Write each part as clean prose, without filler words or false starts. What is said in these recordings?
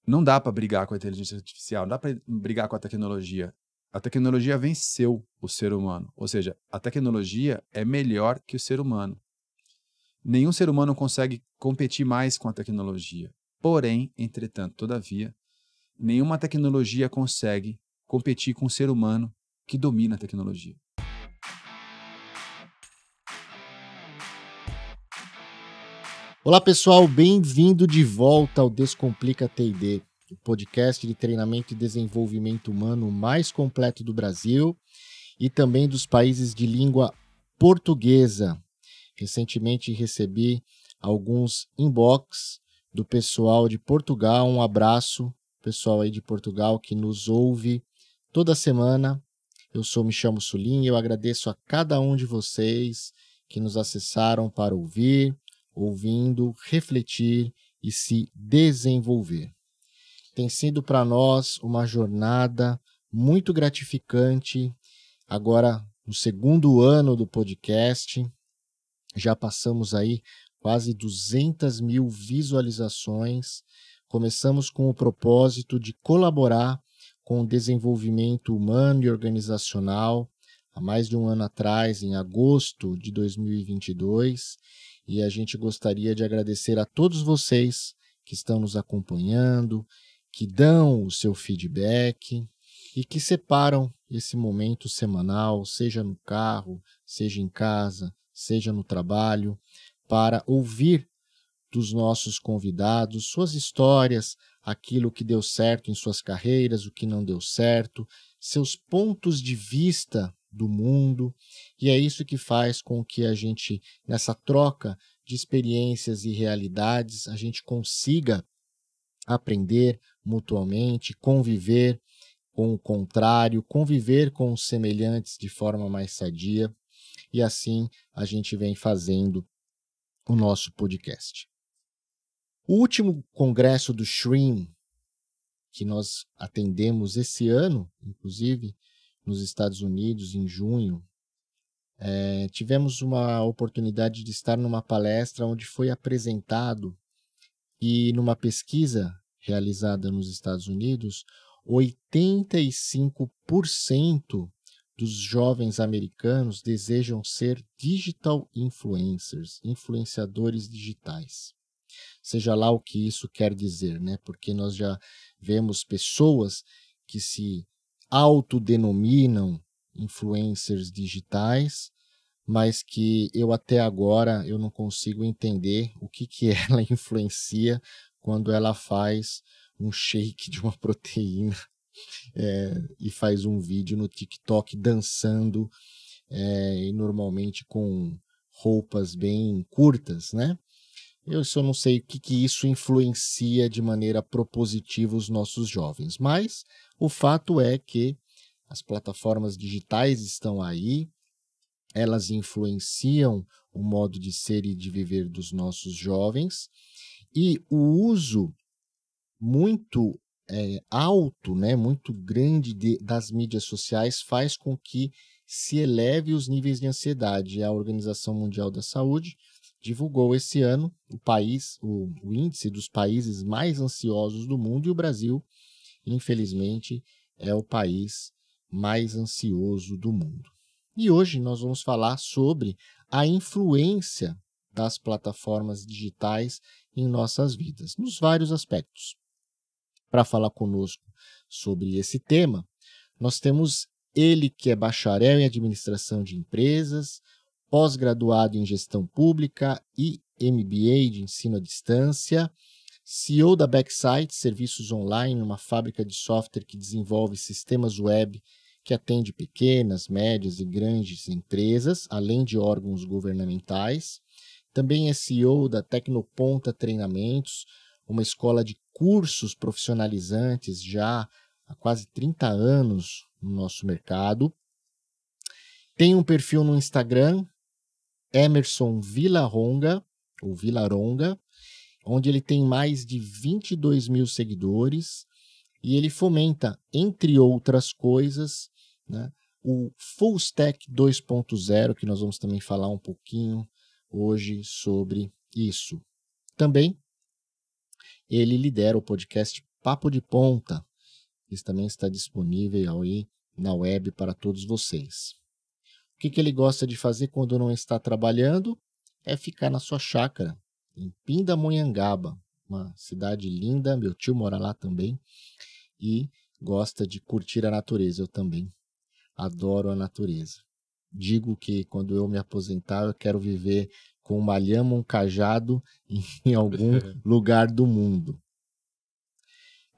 Não dá para brigar com a inteligência artificial, não dá para brigar com a tecnologia. A tecnologia venceu o ser humano, ou seja, a tecnologia é melhor que o ser humano. Nenhum ser humano consegue competir mais com a tecnologia. Porém, entretanto, todavia, nenhuma tecnologia consegue competir com o ser humano que domina a tecnologia. Olá pessoal, bem-vindo de volta ao Descomplica T&D, o podcast de treinamento e desenvolvimento humano mais completo do Brasil e também dos países de língua portuguesa. Recentemente recebi alguns inbox do pessoal de Portugal, um abraço, pessoal aí de Portugal que nos ouve toda semana. Eu me chamo Sulim e eu agradeço a cada um de vocês que nos acessaram para ouvindo, refletir e se desenvolver. Tem sido para nós uma jornada muito gratificante. Agora, no segundo ano do podcast, já passamos aí quase 200 mil visualizações. Começamos com o propósito de colaborar com o desenvolvimento humano e organizacional há mais de um ano atrás, em agosto de 2022. E a gente gostaria de agradecer a todos vocês que estão nos acompanhando, que dão o seu feedback e que separam esse momento semanal, seja no carro, seja em casa, seja no trabalho, para ouvir dos nossos convidados suas histórias, aquilo que deu certo em suas carreiras, o que não deu certo, seus pontos de vista do mundo, e é isso que faz com que a gente, nessa troca de experiências e realidades, a gente consiga aprender mutuamente, conviver com o contrário, conviver com os semelhantes de forma mais sadia, e assim a gente vem fazendo o nosso podcast. O último congresso do SHREEM, que nós atendemos esse ano, inclusive, nos Estados Unidos, em junho, tivemos uma oportunidade de estar numa palestra onde foi apresentado e numa pesquisa realizada nos Estados Unidos, 85% dos jovens americanos desejam ser digital influencers, influenciadores digitais. Seja lá o que isso quer dizer, né? Porque nós já vemos pessoas que se autodenominam influencers digitais, mas que eu até agora eu não consigo entender o que ela influencia quando ela faz um shake de uma proteína e faz um vídeo no TikTok dançando e normalmente com roupas bem curtas, né? Eu só não sei o que isso influencia de maneira propositiva os nossos jovens, mas o fato é que as plataformas digitais estão aí, elas influenciam o modo de ser e de viver dos nossos jovens, e o uso muito alto, né, muito grande das mídias sociais faz com que se eleve os níveis de ansiedade. A Organização Mundial da Saúde divulgou esse ano o índice dos países mais ansiosos do mundo, e o Brasil, infelizmente, é o país mais ansioso do mundo. E hoje nós vamos falar sobre a influência das plataformas digitais em nossas vidas, nos vários aspectos. Para falar conosco sobre esse tema, nós temos ele que é bacharel em administração de empresas, pós-graduado em gestão pública e MBA de ensino à distância, CEO da Backsite, serviços online, uma fábrica de software que desenvolve sistemas web que atende pequenas, médias e grandes empresas, além de órgãos governamentais. Também é CEO da Tecnoponta Treinamentos, uma escola de cursos profissionalizantes já há quase 30 anos no nosso mercado. Tem um perfil no Instagram, Emerson Vilaronga, onde ele tem mais de 22 mil seguidores, e ele fomenta, entre outras coisas, né, o Full Stack 2.0, que nós vamos também falar um pouquinho hoje sobre isso. Também ele lidera o podcast Papo de Ponta. Isso também está disponível aí na web para todos vocês. O que ele gosta de fazer quando não está trabalhando? É ficar na sua chácara, em Pindamonhangaba, uma cidade linda. Meu tio mora lá também e gosta de curtir a natureza. Eu também adoro a natureza. Digo que quando eu me aposentar, eu quero viver com uma lhama, um cajado em algum lugar do mundo.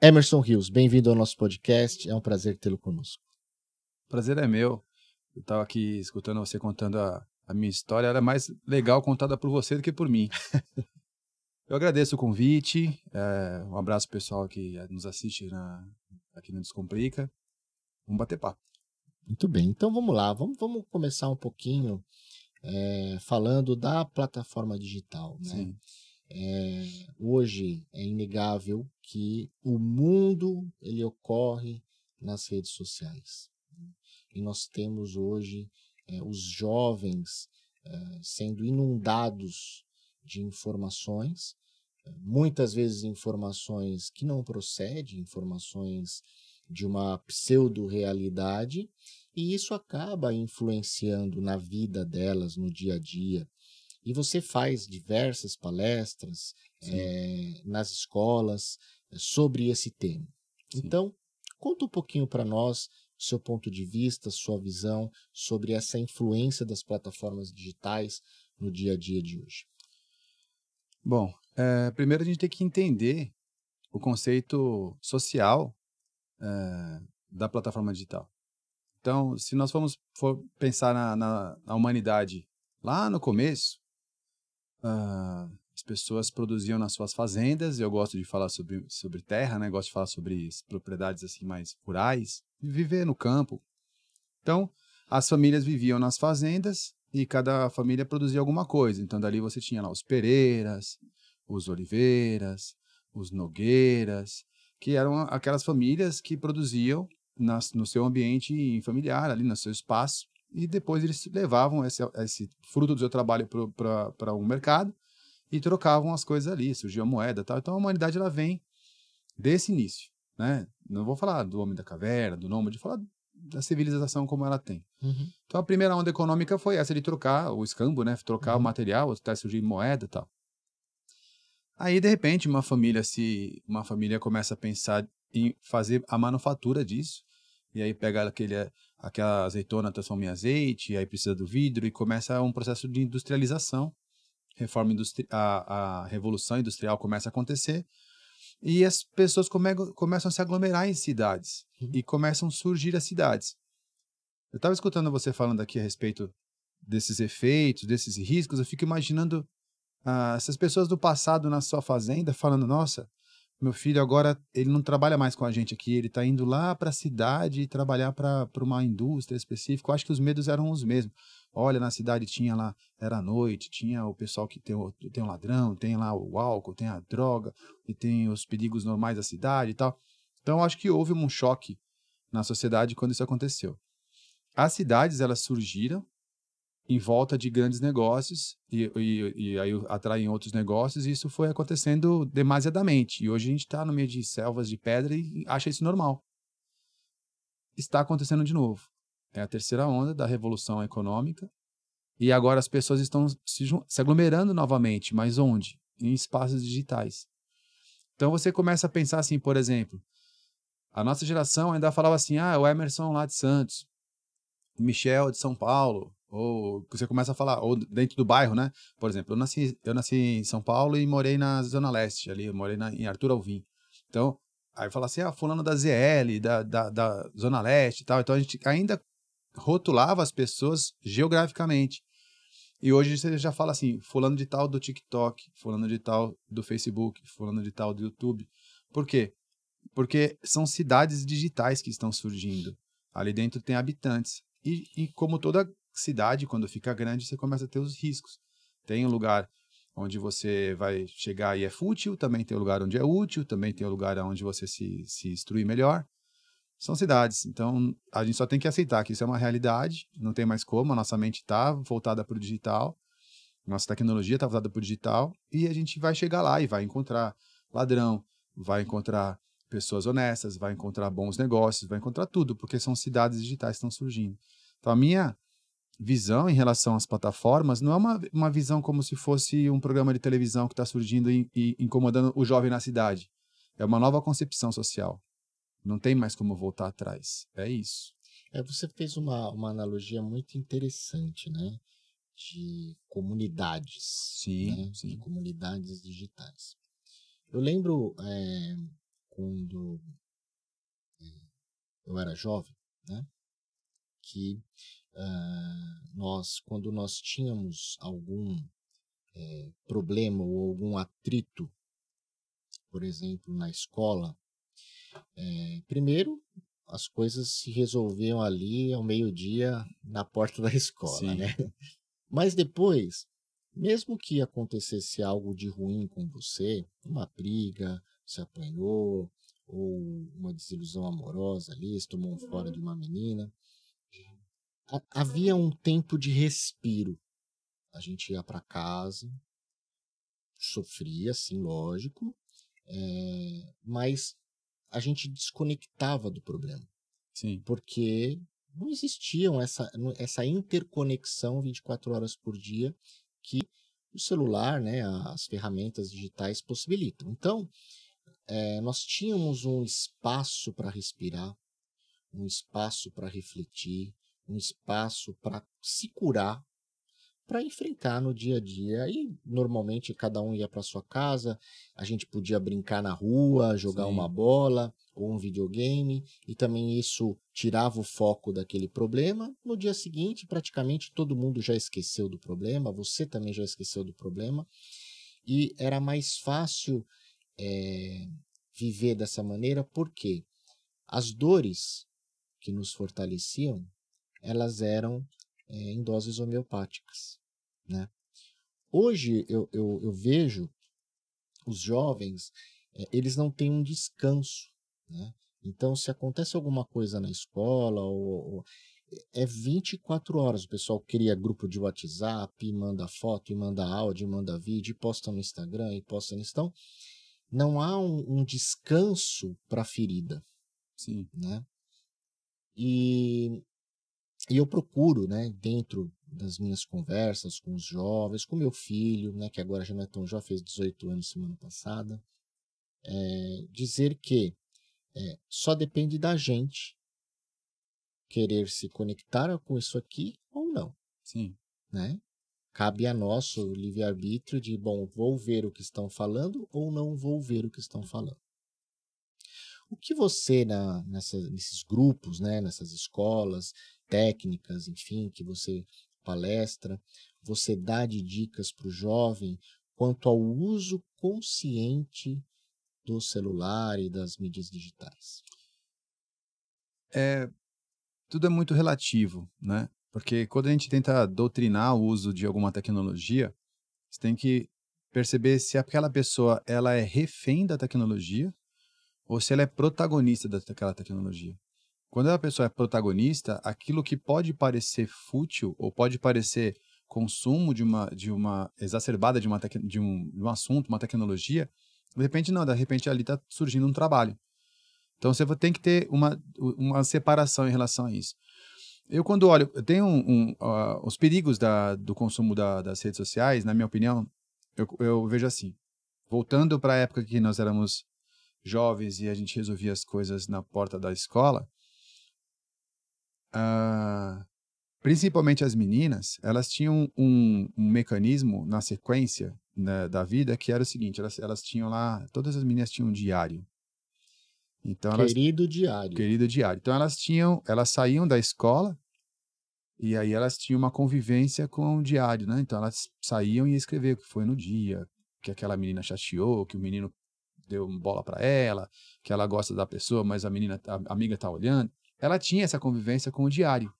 Emerson Rios, bem-vindo ao nosso podcast. É um prazer tê-lo conosco. Prazer é meu. Eu estava aqui escutando você contando a minha história. Era mais legal contada por você do que por mim. Eu agradeço o convite. Um abraço pessoal que nos assiste aqui no Descomplica. Vamos bater papo. Muito bem, então vamos lá. Vamos começar um pouquinho falando da plataforma digital, né? Sim. Hoje é inegável que o mundo ele ocorre nas redes sociais. E nós temos hoje os jovens sendo inundados de informações, muitas vezes informações que não procedem, informações de uma pseudo-realidade, e isso acaba influenciando na vida delas, no dia a dia. E você faz diversas palestras nas escolas sobre esse tema. Sim. Então, conta um pouquinho para nós o seu ponto de vista, sua visão sobre essa influência das plataformas digitais no dia a dia de hoje. Bom, primeiro a gente tem que entender o conceito social da plataforma digital. Então, se nós for pensar na humanidade lá no começo, as pessoas produziam nas suas fazendas. Eu gosto de falar sobre terra, né? Gosto de falar sobre propriedades assim mais rurais, viver no campo. Então, as famílias viviam nas fazendas e cada família produzia alguma coisa. Então, dali você tinha lá os Pereiras, os Oliveiras, os Nogueiras, que eram aquelas famílias que produziam no seu ambiente familiar, ali no seu espaço, e depois eles levavam esse fruto do seu trabalho para um mercado e trocavam as coisas ali, surgia a moeda e tal. Então a humanidade ela vem desse início, né? Não vou falar do homem da caverna, do nômade, vou falar da civilização como ela tem. Uhum. Então a primeira onda econômica foi essa de trocar o escambo, né? Trocar o material, até surgir moeda e tal. Aí, de repente, uma família começa a pensar em fazer a manufatura disso, e aí pega aquela azeitona, transforma em azeite, aí precisa do vidro, e começa um processo de industrialização. A revolução industrial começa a acontecer, e as pessoas começam a se aglomerar em cidades, e começam a surgir as cidades. Eu estava escutando você falando aqui a respeito desses efeitos, desses riscos, eu fico imaginando essas pessoas do passado na sua fazenda falando, nossa, meu filho agora ele não trabalha mais com a gente aqui, ele está indo lá para a cidade trabalhar para uma indústria específica. Eu acho que os medos eram os mesmos. Olha, na cidade tinha lá, era noite, tinha o pessoal que tem um ladrão, tem lá o álcool, tem a droga, e tem os perigos normais da cidade e tal. Então, eu acho que houve um choque na sociedade quando isso aconteceu. As cidades, elas surgiram em volta de grandes negócios e aí atraem outros negócios, e isso foi acontecendo demasiadamente. E hoje a gente está no meio de selvas de pedra e acha isso normal. Está acontecendo de novo. É a terceira onda da revolução econômica e agora as pessoas estão se aglomerando novamente. Mas onde? Em espaços digitais. Então você começa a pensar assim, por exemplo, a nossa geração ainda falava assim, o Emerson lá de Santos, o Michel de São Paulo, ou você começa a falar, ou dentro do bairro, né? Por exemplo, eu nasci em São Paulo e morei na Zona Leste, ali, eu morei em Arthur Alvim. Então, aí fala assim, fulano da ZL, da Zona Leste e tal. Então, a gente ainda rotulava as pessoas geograficamente. E hoje você já fala assim, fulano de tal do TikTok, fulano de tal do Facebook, fulano de tal do YouTube. Por quê? Porque são cidades digitais que estão surgindo. Ali dentro tem habitantes. E como toda cidade, quando fica grande, você começa a ter os riscos. Tem um lugar onde você vai chegar e é fútil, também tem um lugar onde é útil, também tem um lugar onde você se instrui melhor. São cidades, então a gente só tem que aceitar que isso é uma realidade, não tem mais como, a nossa mente está voltada para o digital, nossa tecnologia está voltada para o digital, e a gente vai chegar lá e vai encontrar ladrão, vai encontrar pessoas honestas, vai encontrar bons negócios, vai encontrar tudo, porque são cidades digitais que estão surgindo. Então, a minha visão em relação às plataformas não é uma visão como se fosse um programa de televisão que está surgindo e incomodando o jovem na cidade. É uma nova concepção social. Não tem mais como voltar atrás. É isso. Você fez uma analogia muito interessante, né? De comunidades. Sim, né? sim. De comunidades digitais. Eu lembro quando eu era jovem, né? Que quando nós tínhamos algum problema ou algum atrito, por exemplo, na escola, primeiro as coisas se resolviam ali ao meio-dia na porta da escola, Sim. né? Mas depois, mesmo que acontecesse algo de ruim com você, uma briga, você apanhou, ou uma desilusão amorosa ali, você tomou um fora de uma menina, havia um tempo de respiro. A gente ia para casa, sofria, sim, lógico, mas a gente desconectava do problema. Sim. Porque não existiam essa interconexão 24 horas por dia que o celular, né, as ferramentas digitais possibilitam. Então, nós tínhamos um espaço para respirar, um espaço para refletir, um espaço para se curar, para enfrentar no dia a dia. Aí, normalmente, cada um ia para sua casa, a gente podia brincar na rua, jogar Sim. uma bola ou um videogame, e também isso tirava o foco daquele problema. No dia seguinte, praticamente todo mundo já esqueceu do problema, você também já esqueceu do problema, e era mais fácil viver dessa maneira, porque as dores que nos fortaleciam, elas eram em doses homeopáticas, né? Hoje eu vejo os jovens, eles não têm um descanso, né? Então, se acontece alguma coisa na escola, é 24 horas, o pessoal cria grupo de WhatsApp, e manda foto, e manda áudio, e manda vídeo, e posta no Instagram, e posta no... Então, não há um descanso para a ferida, Sim. né? E eu procuro, né, dentro das minhas conversas com os jovens, com meu filho, né, que agora já não é tão jovem, fez 18 anos semana passada, dizer que só depende da gente querer se conectar com isso aqui ou não. Sim. Né? Cabe a nós o livre-arbítrio de, bom, vou ver o que estão falando ou não vou ver o que estão falando. O que você, nesses grupos, né, nessas escolas técnicas, enfim, que você palestra, você dá de dicas para o jovem quanto ao uso consciente do celular e das mídias digitais? Tudo é muito relativo, né? Porque quando a gente tenta doutrinar o uso de alguma tecnologia, você tem que perceber se aquela pessoa ela é refém da tecnologia ou se ela é protagonista daquela tecnologia. Quando a pessoa é protagonista, aquilo que pode parecer fútil ou pode parecer consumo de uma exacerbada de um assunto, uma tecnologia, de repente não, de repente ali está surgindo um trabalho. Então você tem que ter uma separação em relação a isso. Eu quando olho, tem os perigos do consumo das redes sociais, na minha opinião, eu vejo assim, voltando para a época que nós éramos jovens e a gente resolvia as coisas na porta da escola, principalmente as meninas, elas tinham um mecanismo na sequência, né, da vida que era o seguinte, elas tinham lá, todas as meninas tinham um diário. Então Querido diário. Querido diário. Então elas saíam da escola e aí elas tinham uma convivência com o diário, né? Então elas saíam e escreviam o que foi no dia, que aquela menina chateou, que o menino deu bola para ela, que ela gosta da pessoa, mas a amiga tá olhando. Ela tinha essa convivência com o diário.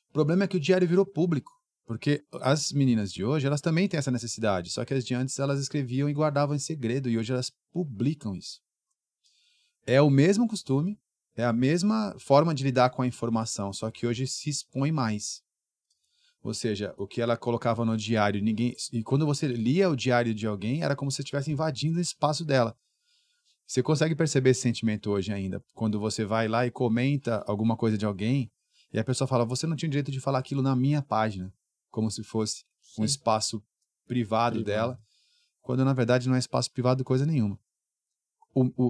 O problema é que o diário virou público, porque as meninas de hoje, elas também têm essa necessidade, só que as de antes elas escreviam e guardavam em segredo e hoje elas publicam isso. É o mesmo costume, é a mesma forma de lidar com a informação, só que hoje se expõe mais. Ou seja, o que ela colocava no diário, e quando você lia o diário de alguém, era como se você estivesse invadindo o espaço dela. Você consegue perceber esse sentimento hoje ainda, quando você vai lá e comenta alguma coisa de alguém, e a pessoa fala, você não tinha direito de falar aquilo na minha página, como se fosse um Sim. espaço privado dela, quando na verdade não é espaço privado coisa nenhuma.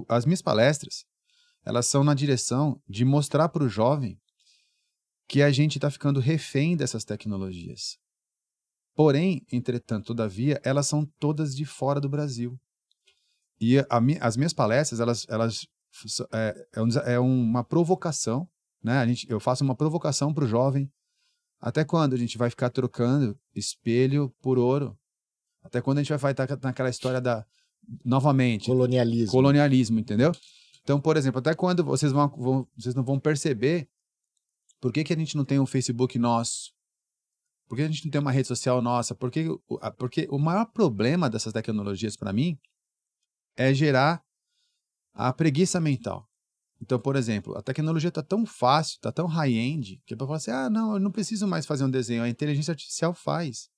As minhas palestras, elas são na direção de mostrar para o jovem que a gente está ficando refém dessas tecnologias. Porém, entretanto, todavia, elas são todas de fora do Brasil. E as minhas palestras, é uma provocação, né? Eu faço uma provocação para o jovem. Até quando a gente vai ficar trocando espelho por ouro? Até quando a gente vai estar naquela história novamente, colonialismo, entendeu? Então, por exemplo, até quando vocês não vão perceber por que a gente não tem um Facebook nosso? Por que a gente não tem uma rede social nossa? Porque o maior problema dessas tecnologias, para mim, é gerar a preguiça mental. Então, por exemplo, a tecnologia está tão fácil, está tão high-end, que a pessoa fala assim, não, eu não preciso mais fazer um desenho, a inteligência artificial faz.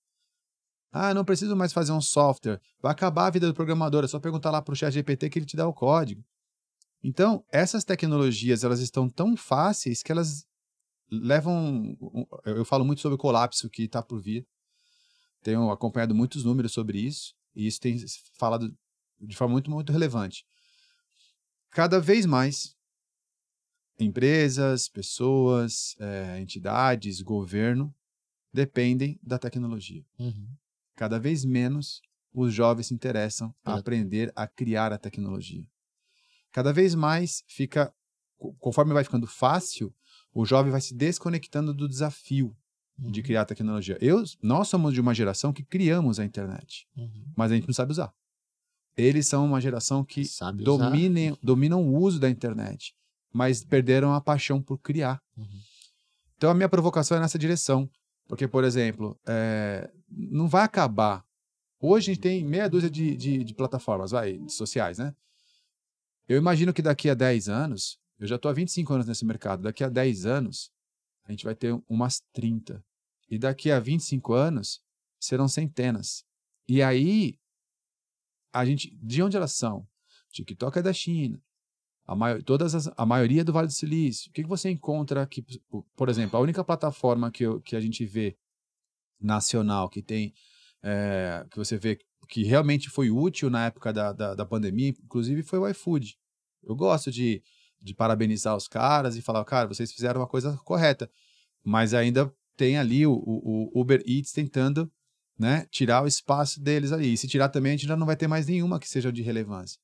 Eu não preciso mais fazer um software, vai acabar a vida do programador, é só perguntar lá para o ChatGPT que ele te dá o código. Então, essas tecnologias, elas estão tão fáceis que elas levam... Eu falo muito sobre o colapso que está por vir. Tenho acompanhado muitos números sobre isso, e isso tem falado de forma muito, muito relevante. Cada vez mais, empresas, pessoas, entidades, governo, dependem da tecnologia. Uhum. Cada vez menos os jovens se interessam a aprender a criar a tecnologia. Cada vez mais conforme vai ficando fácil, o jovem vai se desconectando do desafio de criar a tecnologia. Nós somos de uma geração que criamos a internet, mas a gente não sabe usar. Eles são uma geração que dominam o uso da internet, mas perderam a paixão por criar. Então a minha provocação é nessa direção. Porque, por exemplo, não vai acabar. Hoje a gente tem meia dúzia de plataformas sociais, né? Eu imagino que daqui a 10 anos, eu já estou há 25 anos nesse mercado, daqui a 10 anos a gente vai ter umas 30. E daqui a 25 anos serão centenas. E aí, de onde elas são? TikTok é da China. A maioria do Vale do Silício. O que você encontra aqui? Por exemplo, a única plataforma que a gente vê nacional, que você vê que realmente foi útil na época da pandemia, inclusive foi o iFood. Eu gosto de parabenizar os caras e falar, cara, vocês fizeram uma coisa correta, mas ainda tem ali o Uber Eats tentando, né, tirar o espaço deles ali. E se tirar também, a gente já não vai ter mais nenhuma que seja de relevância.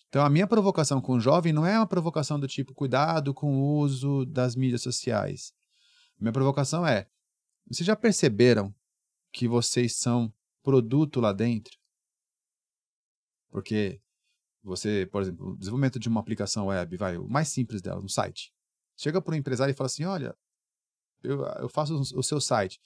Então, a minha provocação com o jovem não é uma provocação do tipo, cuidado com o uso das mídias sociais. Minha provocação é, vocês já perceberam que vocês são produto lá dentro? Porque você, por exemplo, o desenvolvimento de uma aplicação web, o mais simples dela, um site. Chega para um empresário e fala assim, olha, eu faço o seu site.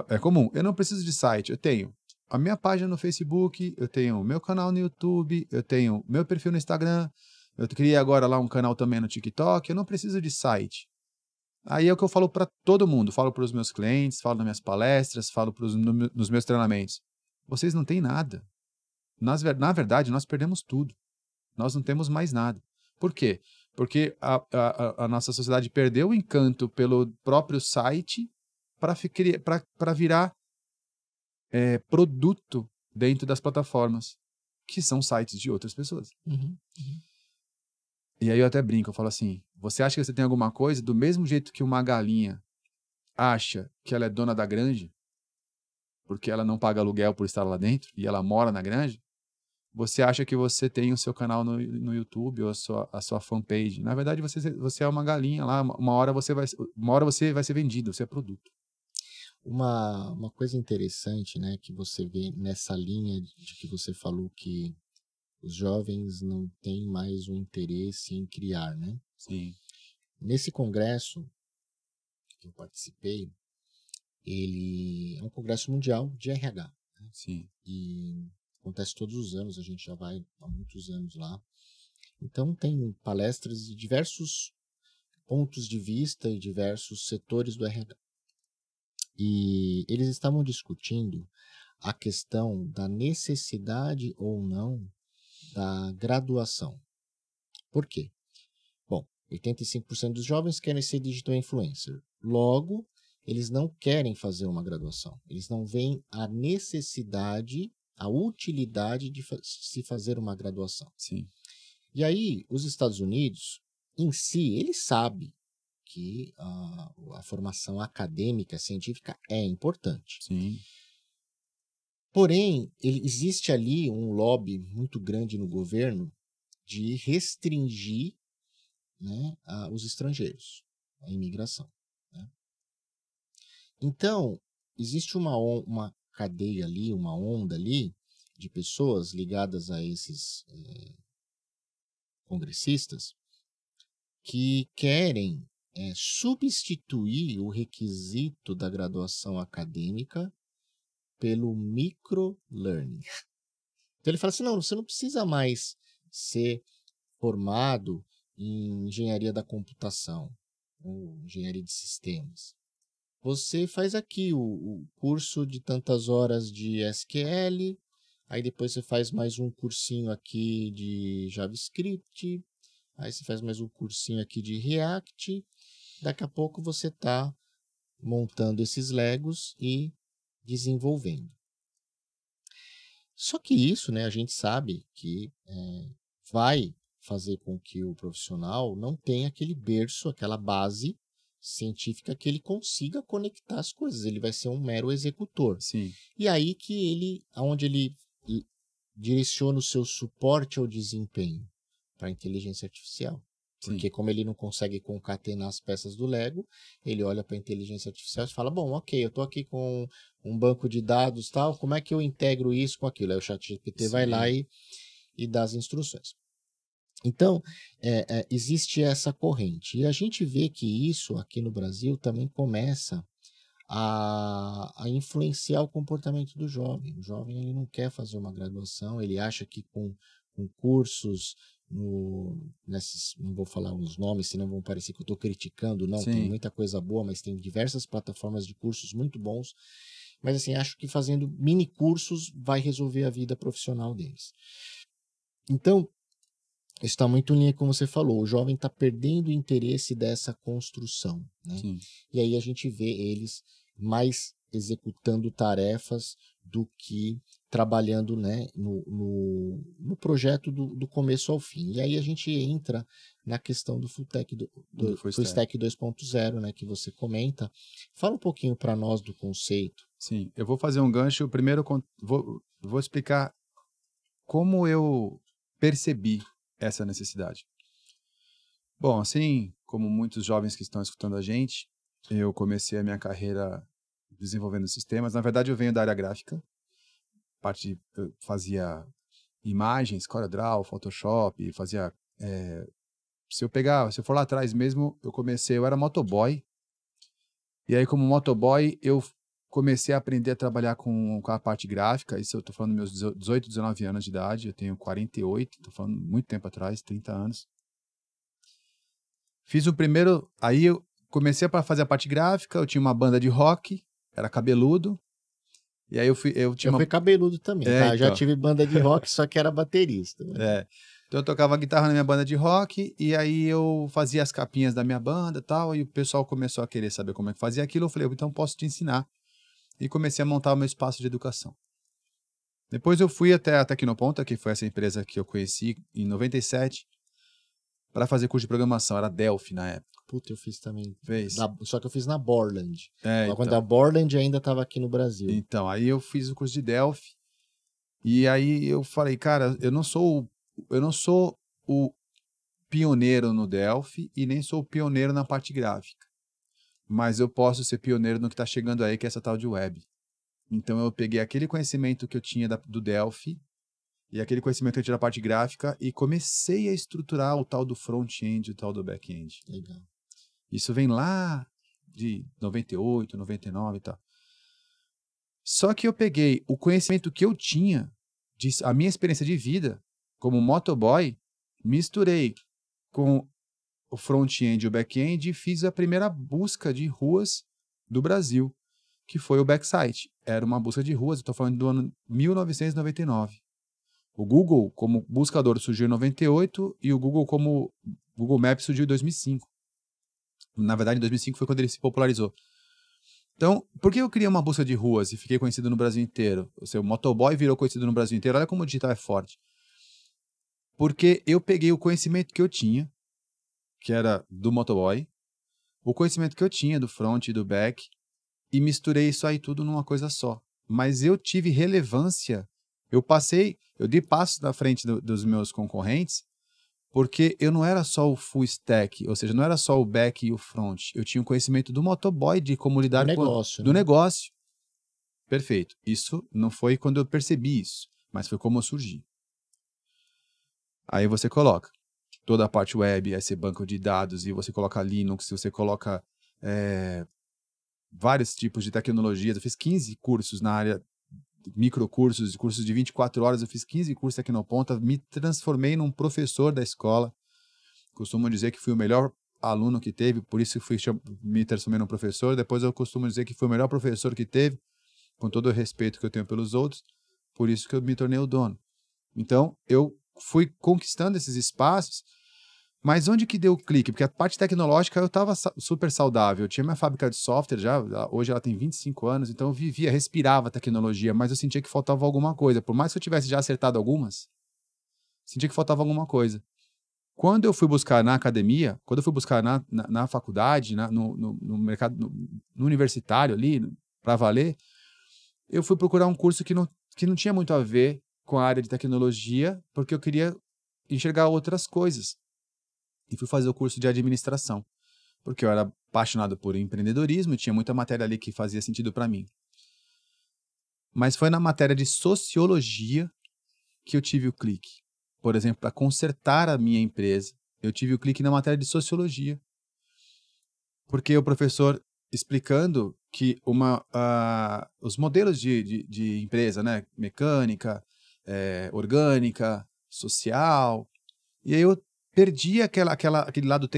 É comum, eu não preciso de site, eu tenho a minha página no Facebook, eu tenho o meu canal no YouTube, eu tenho meu perfil no Instagram, eu criei agora lá um canal também no TikTok, eu não preciso de site. Aí é o que eu falo para todo mundo, falo para os meus clientes, falo nas minhas palestras, falo nos meus treinamentos. Vocês não têm nada. Na verdade, nós perdemos tudo. Nós não temos mais nada. Por quê? Porque a nossa sociedade perdeu o encanto pelo próprio site para virar produto dentro das plataformas, que são sites de outras pessoas. E aí eu até brinco, eu falo assim, você acha que você tem alguma coisa do mesmo jeito que uma galinha acha que ela é dona da granja, porque ela não paga aluguel por estar lá dentro, e ela mora na granja? Você acha que você tem o seu canal no YouTube ou a sua fanpage. Na verdade, você é uma galinha lá, uma hora você vai ser vendido, você é produto. Uma coisa interessante, né, que você vê nessa linha de que você falou que os jovens não têm mais o interesse em criar, né? Sim. Nesse congresso que eu participei, ele é um congresso mundial de RH. Né? Sim. E acontece todos os anos, a gente já vai há muitos anos lá. Então tem palestras de diversos pontos de vista e diversos setores do RH. E eles estavam discutindo a questão da necessidade ou não da graduação. Por quê? Bom, 85% dos jovens querem ser digital influencer. Logo, eles não querem fazer uma graduação. Eles não veem a necessidade, a utilidade de se fazer uma graduação. Sim. E aí, os Estados Unidos, em si, ele sabe que a formação acadêmica, científica é importante. Sim. Porém, existe ali um lobby muito grande no governo de restringir, né, os estrangeiros, a imigração. Né? Então, existe uma cadeia ali, uma onda ali de pessoas ligadas a esses congressistas que querem substituir o requisito da graduação acadêmica pelo microlearning. Então ele fala assim, não, você não precisa mais ser formado em engenharia da computação ou engenharia de sistemas. Você faz aqui o curso de tantas horas de SQL, aí depois você faz mais um cursinho aqui de JavaScript, aí você faz mais um cursinho aqui de React, daqui a pouco você está montando esses Legos e desenvolvendo. Só que isso, né, a gente sabe que vai fazer com que o profissional não tenha aquele berço, aquela base científica que ele consiga conectar as coisas. Ele vai ser um mero executor. Sim. E aí que onde ele direciona o seu suporte ao desempenho para a inteligência artificial. Porque como ele não consegue concatenar as peças do Lego, ele olha para a inteligência artificial e fala, bom, ok, eu estou aqui com um banco de dados, tal, como é que eu integro isso com aquilo? Aí o ChatGPT vai lá e dá as instruções. Então, existe essa corrente. E a gente vê que isso aqui no Brasil também começa a influenciar o comportamento do jovem. O jovem ele não quer fazer uma graduação, ele acha que com cursos, não vou falar os nomes, senão vão parecer que eu estou criticando, não, Sim. Tem muita coisa boa, mas tem diversas plataformas de cursos muito bons, mas assim, acho que fazendo mini cursos vai resolver a vida profissional deles. Então, isso está muito em linha com você falou, o jovem está perdendo o interesse dessa construção, né? Sim. E aí a gente vê eles mais executando tarefas do que trabalhando, né, no projeto do começo ao fim. E aí a gente entra na questão do Full Stack 2.0, né, que você comenta. Fala um pouquinho para nós do conceito. Sim, eu vou fazer um gancho. Primeiro, vou explicar como eu percebi essa necessidade. Bom, assim como muitos jovens que estão escutando a gente, eu comecei a minha carreira desenvolvendo sistemas. Na verdade, eu venho da área gráfica. Eu fazia imagens, CorelDRAW, Photoshop, fazia... se eu for lá atrás mesmo, eu era motoboy. E aí, como motoboy, eu comecei a aprender a trabalhar com a parte gráfica. Isso eu estou falando dos meus 18, 19 anos de idade. Eu tenho 48, estou falando muito tempo atrás, 30 anos. Fiz o primeiro... Aí eu comecei a fazer a parte gráfica, eu tinha uma banda de rock, era cabeludo. E aí eu fui cabeludo também, tá? Então. Já tive banda de rock, só que era baterista. Né? Então eu tocava guitarra na minha banda de rock, e aí eu fazia as capinhas da minha banda e tal, e o pessoal começou a querer saber como é que fazia aquilo. Eu falei, então posso te ensinar. E comecei a montar o meu espaço de educação. Depois eu fui até a Tecnoponta, que foi essa empresa que eu conheci em 97, para fazer curso de programação. Era Delphi na época. Puta, eu fiz também. Fez? Só que eu fiz na Borland. Quando Então. a Borland ainda estava aqui no Brasil. Então, aí eu fiz o curso de Delphi. E aí eu falei, cara, eu não sou o pioneiro no Delphi e nem sou o pioneiro na parte gráfica. Mas eu posso ser pioneiro no que está chegando aí, que é essa tal de web. Então eu peguei aquele conhecimento que eu tinha do Delphi e aquele conhecimento que eu tinha da parte gráfica e comecei a estruturar o tal do front-end e o tal do back-end. Legal. Isso vem lá de 98, 99 e tal. Só que eu peguei o conhecimento que eu tinha, a minha experiência de vida como motoboy, misturei com o front-end e o back-end e fiz a primeira busca de ruas do Brasil, que foi o Backsite. Era uma busca de ruas, estou falando do ano 1999. O Google como buscador surgiu em 98 e o Google como Google Maps surgiu em 2005. Na verdade, em 2005 foi quando ele se popularizou. Então, por que eu criei uma busca de ruas e fiquei conhecido no Brasil inteiro? O seu motoboy virou conhecido no Brasil inteiro. Olha como o digital é forte. Porque eu peguei o conhecimento que eu tinha, que era do motoboy, o conhecimento que eu tinha do front e do back, e misturei isso aí tudo numa coisa só. Mas eu tive relevância, eu dei passos na frente dos meus concorrentes, porque eu não era só o full stack, ou seja, não era só o back e o front. Eu tinha o conhecimento do motoboy, de como lidar do negócio, do né? negócio. Perfeito. Isso não foi quando eu percebi isso, mas foi como eu surgi. Aí você coloca toda a parte web, esse banco de dados, e você coloca Linux, você coloca vários tipos de tecnologias. Eu fiz 15 cursos na área, microcursos, cursos de 24 horas, eu fiz 15 cursos aqui no Ponta, me transformei num professor da escola. Costumo dizer que fui o melhor aluno que teve, por isso me transformei num professor. Depois eu costumo dizer que fui o melhor professor que teve, com todo o respeito que eu tenho pelos outros, por isso que eu me tornei o dono. Então, eu fui conquistando esses espaços, mas onde que deu o clique? Porque a parte tecnológica eu estava super saudável. Eu tinha minha fábrica de software já, hoje ela tem 25 anos, então eu vivia, respirava tecnologia, mas eu sentia que faltava alguma coisa. Por mais que eu tivesse já acertado algumas, sentia que faltava alguma coisa. Quando eu fui buscar na academia, quando eu fui buscar na faculdade, no mercado no universitário ali, para valer, eu fui procurar um curso que não tinha muito a ver com a área de tecnologia, porque eu queria enxergar outras coisas. E fui fazer o curso de administração, porque eu era apaixonado por empreendedorismo e tinha muita matéria ali que fazia sentido para mim. Mas foi na matéria de sociologia que eu tive o clique. Por exemplo, para consertar a minha empresa, eu tive o clique na matéria de sociologia. Porque o professor explicando que os modelos de empresa, né, mecânica, orgânica, social, e aí eu perdi aquele lado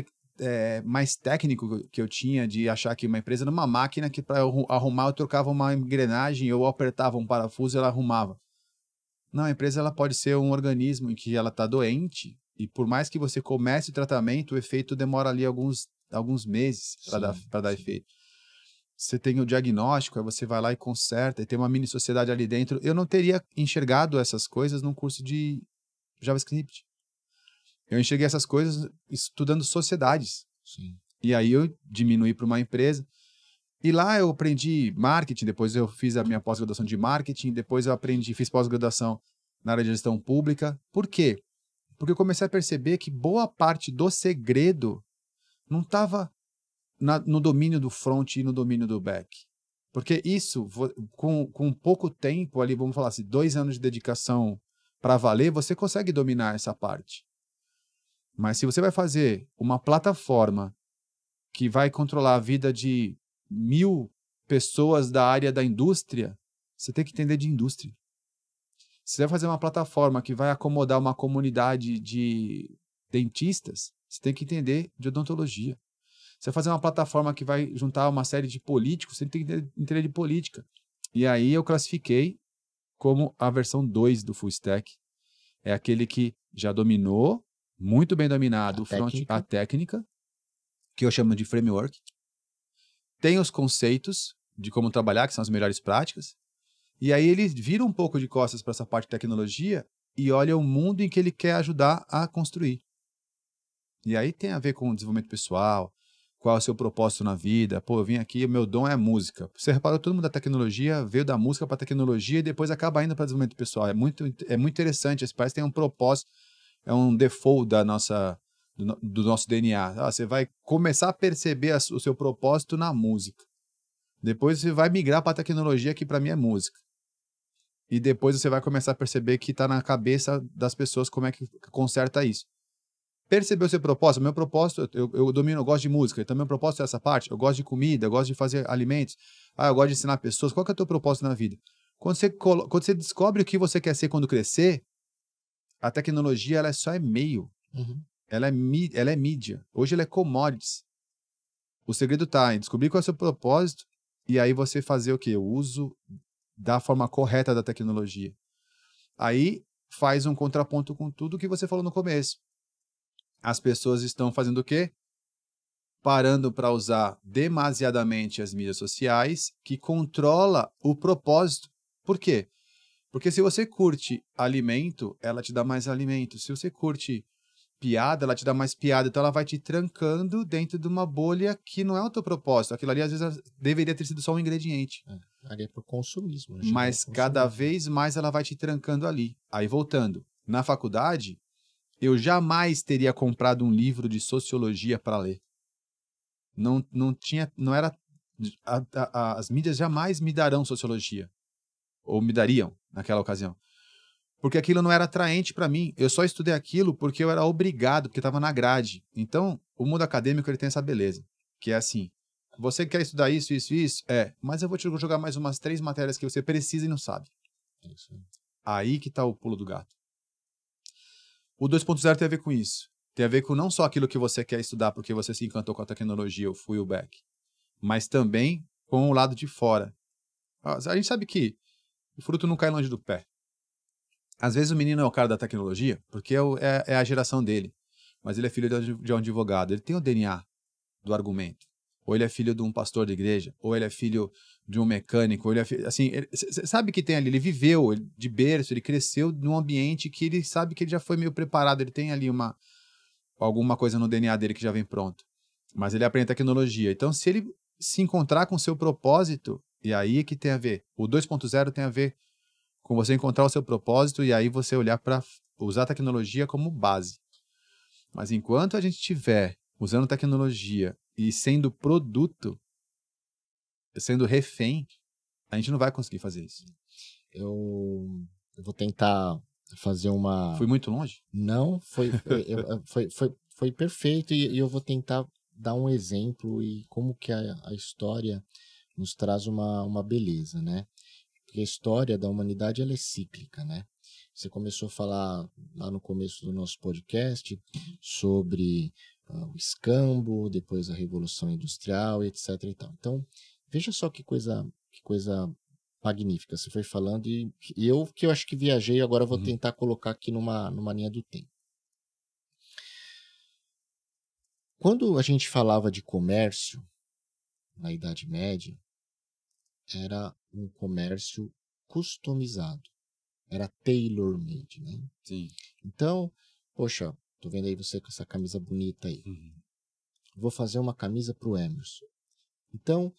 mais técnico que eu tinha de achar que uma empresa era uma máquina que para eu arrumar eu trocava uma engrenagem, eu apertava um parafuso e ela arrumava. Não, a empresa ela pode ser um organismo em que ela está doente e por mais que você comece o tratamento, o efeito demora ali alguns meses para dar efeito. Você tem o diagnóstico, aí você vai lá e conserta, e tem uma mini sociedade ali dentro. Eu não teria enxergado essas coisas num curso de JavaScript. Eu enxerguei essas coisas estudando sociedades. Sim. E aí eu diminuí para uma empresa. E lá eu aprendi marketing, depois eu fiz a minha pós-graduação de marketing, depois eu fiz pós-graduação na área de gestão pública. Por quê? Porque eu comecei a perceber que boa parte do segredo não estava no domínio do front e no domínio do back. Porque isso, com pouco tempo ali, vamos falar assim, 2 anos de dedicação para valer, você consegue dominar essa parte. Mas se você vai fazer uma plataforma que vai controlar a vida de 1000 pessoas da área da indústria, você tem que entender de indústria. Se você vai fazer uma plataforma que vai acomodar uma comunidade de dentistas, você tem que entender de odontologia. Se você vai fazer uma plataforma que vai juntar uma série de políticos, você tem que entender de política. E aí eu classifiquei como a versão 2 do Full Stack. É aquele que já dominou, muito bem dominado, a técnica, que eu chamo de framework. Tem os conceitos de como trabalhar, que são as melhores práticas. E aí ele vira um pouco de costas para essa parte de tecnologia e olha o mundo em que ele quer ajudar a construir. E aí tem a ver com o desenvolvimento pessoal, qual é o seu propósito na vida. Pô, eu vim aqui, o meu dom é a música. Você reparou, todo mundo da tecnologia veio da música para a tecnologia e depois acaba indo para desenvolvimento pessoal. É muito interessante, esse país tem um propósito, é um default do nosso DNA. Você vai começar a perceber o seu propósito na música. Depois você vai migrar para a tecnologia, que para mim é música. E depois você vai começar a perceber que está na cabeça das pessoas como é que conserta isso. Percebeu o seu propósito? Meu propósito, eu domino, eu gosto de música, então meu propósito é essa parte. Eu gosto de comida, eu gosto de fazer alimentos. Eu gosto de ensinar pessoas. Qual que é o teu propósito na vida? Quando você descobre o que você quer ser quando crescer, a tecnologia ela só é meio. Uhum. Ela é mídia. Hoje ela é commodities. O segredo está em descobrir qual é o seu propósito e aí você fazer o quê? O uso da forma correta da tecnologia. Aí faz um contraponto com tudo que você falou no começo. As pessoas estão fazendo o quê? Parando para usar demasiadamente as mídias sociais, que controla o propósito. Por quê? Porque se você curte alimento, ela te dá mais alimento. Se você curte piada, ela te dá mais piada. Então ela vai te trancando dentro de uma bolha que não é o teu propósito. Aquilo ali, às vezes, deveria ter sido só um ingrediente. Ali é pro consumismo. Né? Mas cada vez mais ela vai te trancando ali. Aí, voltando. Na faculdade, eu jamais teria comprado um livro de sociologia para ler. Não era... as mídias jamais me darão sociologia. Ou me dariam, naquela ocasião. Porque aquilo não era atraente para mim. Eu só estudei aquilo porque eu era obrigado, porque estava na grade. Então, o mundo acadêmico ele tem essa beleza, que é assim, você quer estudar isso, isso, isso? Mas eu vou te jogar mais umas 3 matérias que você precisa e não sabe. É isso aí. Aí que está o pulo do gato. O 2.0 tem a ver com isso. Tem a ver com não só aquilo que você quer estudar porque você se encantou com a tecnologia, o full back, mas também com o lado de fora. A gente sabe que o fruto não cai longe do pé. Às vezes o menino é o cara da tecnologia, porque é a geração dele. Mas ele é filho de um advogado. Ele tem o DNA do argumento. Ou ele é filho de um pastor de igreja. Ou ele é filho de um mecânico. Ou ele é filho, assim, sabe que tem ali. Ele viveu de berço, ele cresceu num ambiente que ele sabe que ele já foi meio preparado. Ele tem ali alguma coisa no DNA dele que já vem pronto. Mas ele aprende tecnologia. Então, se ele se encontrar com o seu propósito, e aí é que tem a ver. O 2.0 tem a ver com você encontrar o seu propósito e aí você olhar para usar a tecnologia como base. Mas enquanto a gente estiver usando tecnologia e sendo produto, sendo refém, a gente não vai conseguir fazer isso. Eu vou tentar fazer uma... Fui muito longe? Não, foi perfeito e eu vou tentar dar um exemplo e como que a história nos traz uma beleza, né? Porque a história da humanidade ela é cíclica, né? Você começou a falar lá no começo do nosso podcast sobre o escambo, depois a Revolução Industrial, etc. e tal. Então, veja só que coisa magnífica. Você foi falando e eu acho que viajei, agora eu vou tentar colocar aqui numa linha do tempo. Quando a gente falava de comércio na Idade Média, era um comércio customizado. Era tailor-made, né? Sim. Então, poxa, tô vendo aí você com essa camisa bonita aí. Vou fazer uma camisa pro Emerson. Então,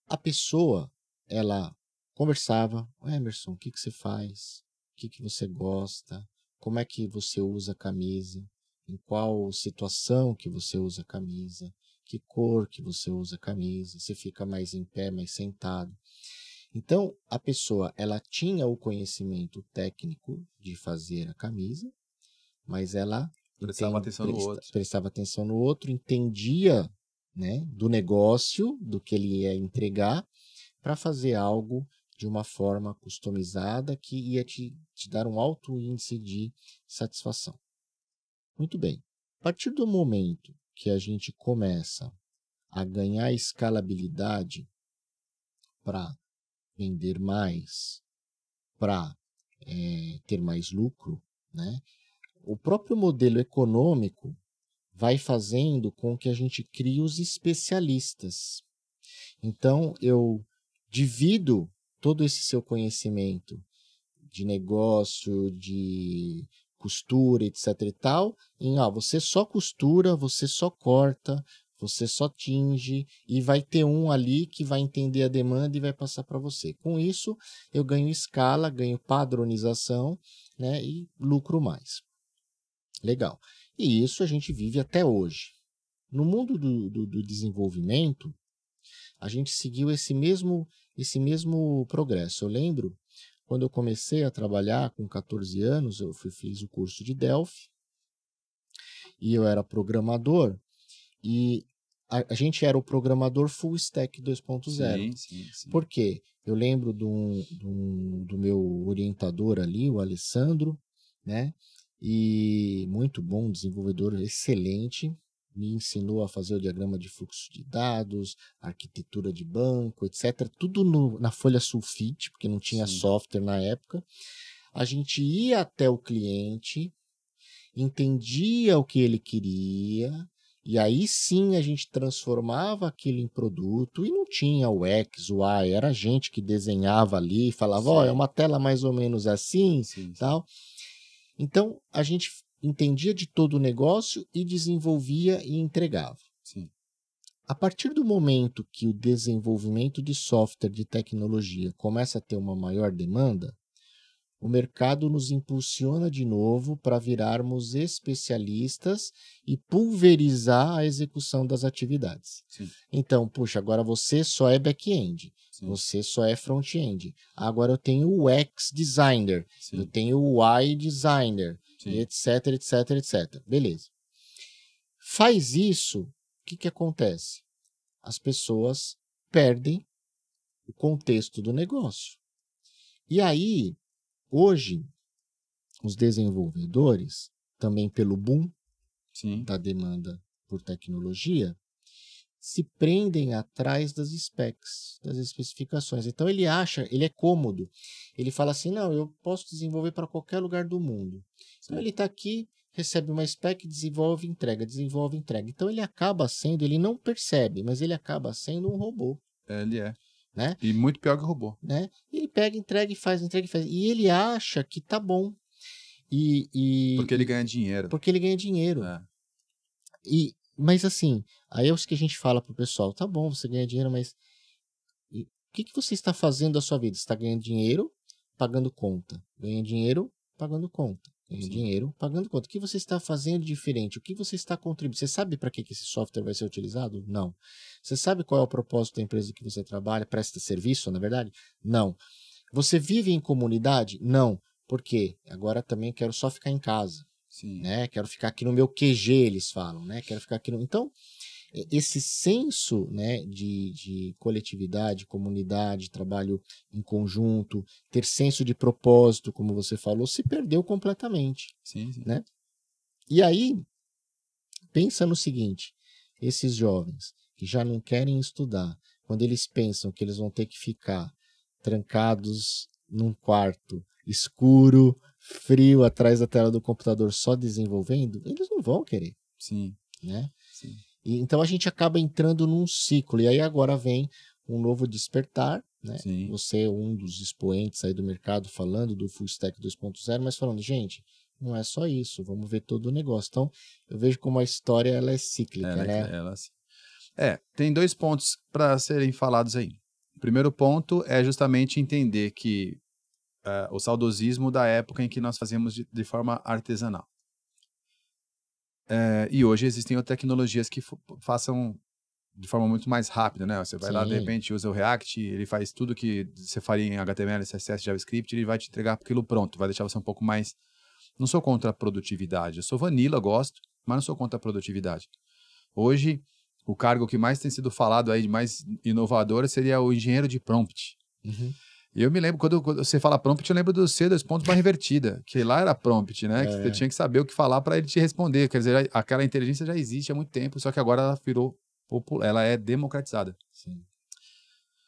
a pessoa, ela conversava, Emerson, o que você faz? O que você gosta? Como é que você usa a camisa? Em qual situação que você usa a camisa? Que cor que você usa a camisa? Você fica mais em pé, mais sentado? Então, a pessoa, ela tinha o conhecimento técnico de fazer a camisa, mas ela prestava atenção no outro, entendia, né, do negócio, do que ele ia entregar, para fazer algo de uma forma customizada que ia te dar um alto índice de satisfação. Muito bem. A partir do momento que a gente começa a ganhar escalabilidade para vender mais, para ter mais lucro, né? O próprio modelo econômico vai fazendo com que a gente crie os especialistas. Então, eu divido todo esse seu conhecimento de negócio, de costura, etc. e tal, em você só costura, você só corta, você só tinge e vai ter um ali que vai entender a demanda e vai passar para você. Com isso, eu ganho escala, ganho padronização, né, e lucro mais. Legal. E isso a gente vive até hoje. No mundo do desenvolvimento, a gente seguiu esse mesmo progresso. Eu lembro, quando eu comecei a trabalhar com 14 anos, eu fiz o curso de Delphi e eu era programador e a gente era o programador full stack 2.0. Sim. Por quê? Eu lembro do meu orientador ali, o Alessandro, né? E muito bom, desenvolvedor excelente, me ensinou a fazer o diagrama de fluxo de dados, arquitetura de banco, etc. Tudo na folha sulfite, porque não tinha software na época. a gente ia até o cliente, entendia o que ele queria, e aí sim a gente transformava aquilo em produto, e não tinha o X, o Y, era a gente que desenhava ali, falava, ó, é uma tela mais ou menos assim, tal. Então, a gente entendia de todo o negócio e desenvolvia e entregava. Sim. A partir do momento que o desenvolvimento de software, de tecnologia, começa a ter uma maior demanda, o mercado nos impulsiona de novo para virarmos especialistas e pulverizar a execução das atividades. Sim. Então, puxa, agora você só é back-end, você só é front-end. Agora eu tenho o UX designer, eu tenho o UI designer, etc, etc, etc. Beleza. Faz isso, o que acontece? As pessoas perdem o contexto do negócio. E aí, hoje, os desenvolvedores, também pelo boom da demanda por tecnologia, se prendem atrás das specs, das especificações. Então ele acha, ele é cômodo. Ele fala assim, não, eu posso desenvolver para qualquer lugar do mundo. Então ele está aqui, recebe uma spec, desenvolve, entrega, desenvolve, entrega. Então ele acaba sendo, ele não percebe, mas ele acaba sendo um robô. Ele é. Né? E muito pior que o robô. Né? Ele pega, entrega e faz, entrega e faz. E ele acha que tá bom. Porque ele ganha dinheiro. Porque ele ganha dinheiro. Mas assim, aí é o que a gente fala pro pessoal, tá bom, você ganha dinheiro, mas o que você está fazendo da sua vida? Você está ganhando dinheiro, pagando conta. Ganha dinheiro, pagando conta. Ganha dinheiro, pagando conta. O que você está fazendo diferente? O que você está contribuindo? Você sabe para que esse software vai ser utilizado? Não. Você sabe qual é o propósito da empresa que você trabalha? Presta serviço, na verdade? Não. Você vive em comunidade? Não. Por quê? Agora também quero só ficar em casa. Né? Quero ficar aqui no meu QG, eles falam, né? Quero ficar aqui no... Então, esse senso, né, de coletividade, comunidade, trabalho em conjunto, ter senso de propósito, como você falou, se perdeu completamente. Né? E aí, pensa no seguinte, esses jovens que já não querem estudar, quando eles pensam que eles vão ter que ficar trancados num quarto escuro, frio, atrás da tela do computador só desenvolvendo, eles não vão querer. Né? E, então a gente acaba entrando num ciclo, e aí agora vem um novo despertar, né? Você é um dos expoentes aí do mercado falando do Full Stack 2.0, mas falando, gente, não é só isso, vamos ver todo o negócio. Então, eu vejo como a história ela é cíclica, né? Tem dois pontos para serem falados aí. O primeiro ponto é justamente entender que o saudosismo da época em que nós fazíamos de forma artesanal. E hoje existem outras tecnologias que façam de forma muito mais rápida, né? Você vai lá, de repente, usa o React, ele faz tudo que você faria em HTML, CSS, JavaScript, ele vai te entregar aquilo pronto, vai deixar você um pouco mais... Não sou contra a produtividade, eu sou vanilla, gosto, mas não sou contra a produtividade. Hoje, o cargo que mais tem sido falado aí, de mais inovador, seria o engenheiro de prompt. E eu me lembro, quando você fala prompt, eu lembro do C2.barra-invertida, que lá era prompt, né? Que você tinha que saber o que falar para ele te responder. Quer dizer, aquela inteligência já existe há muito tempo, só que agora ela virou popular, ela é democratizada.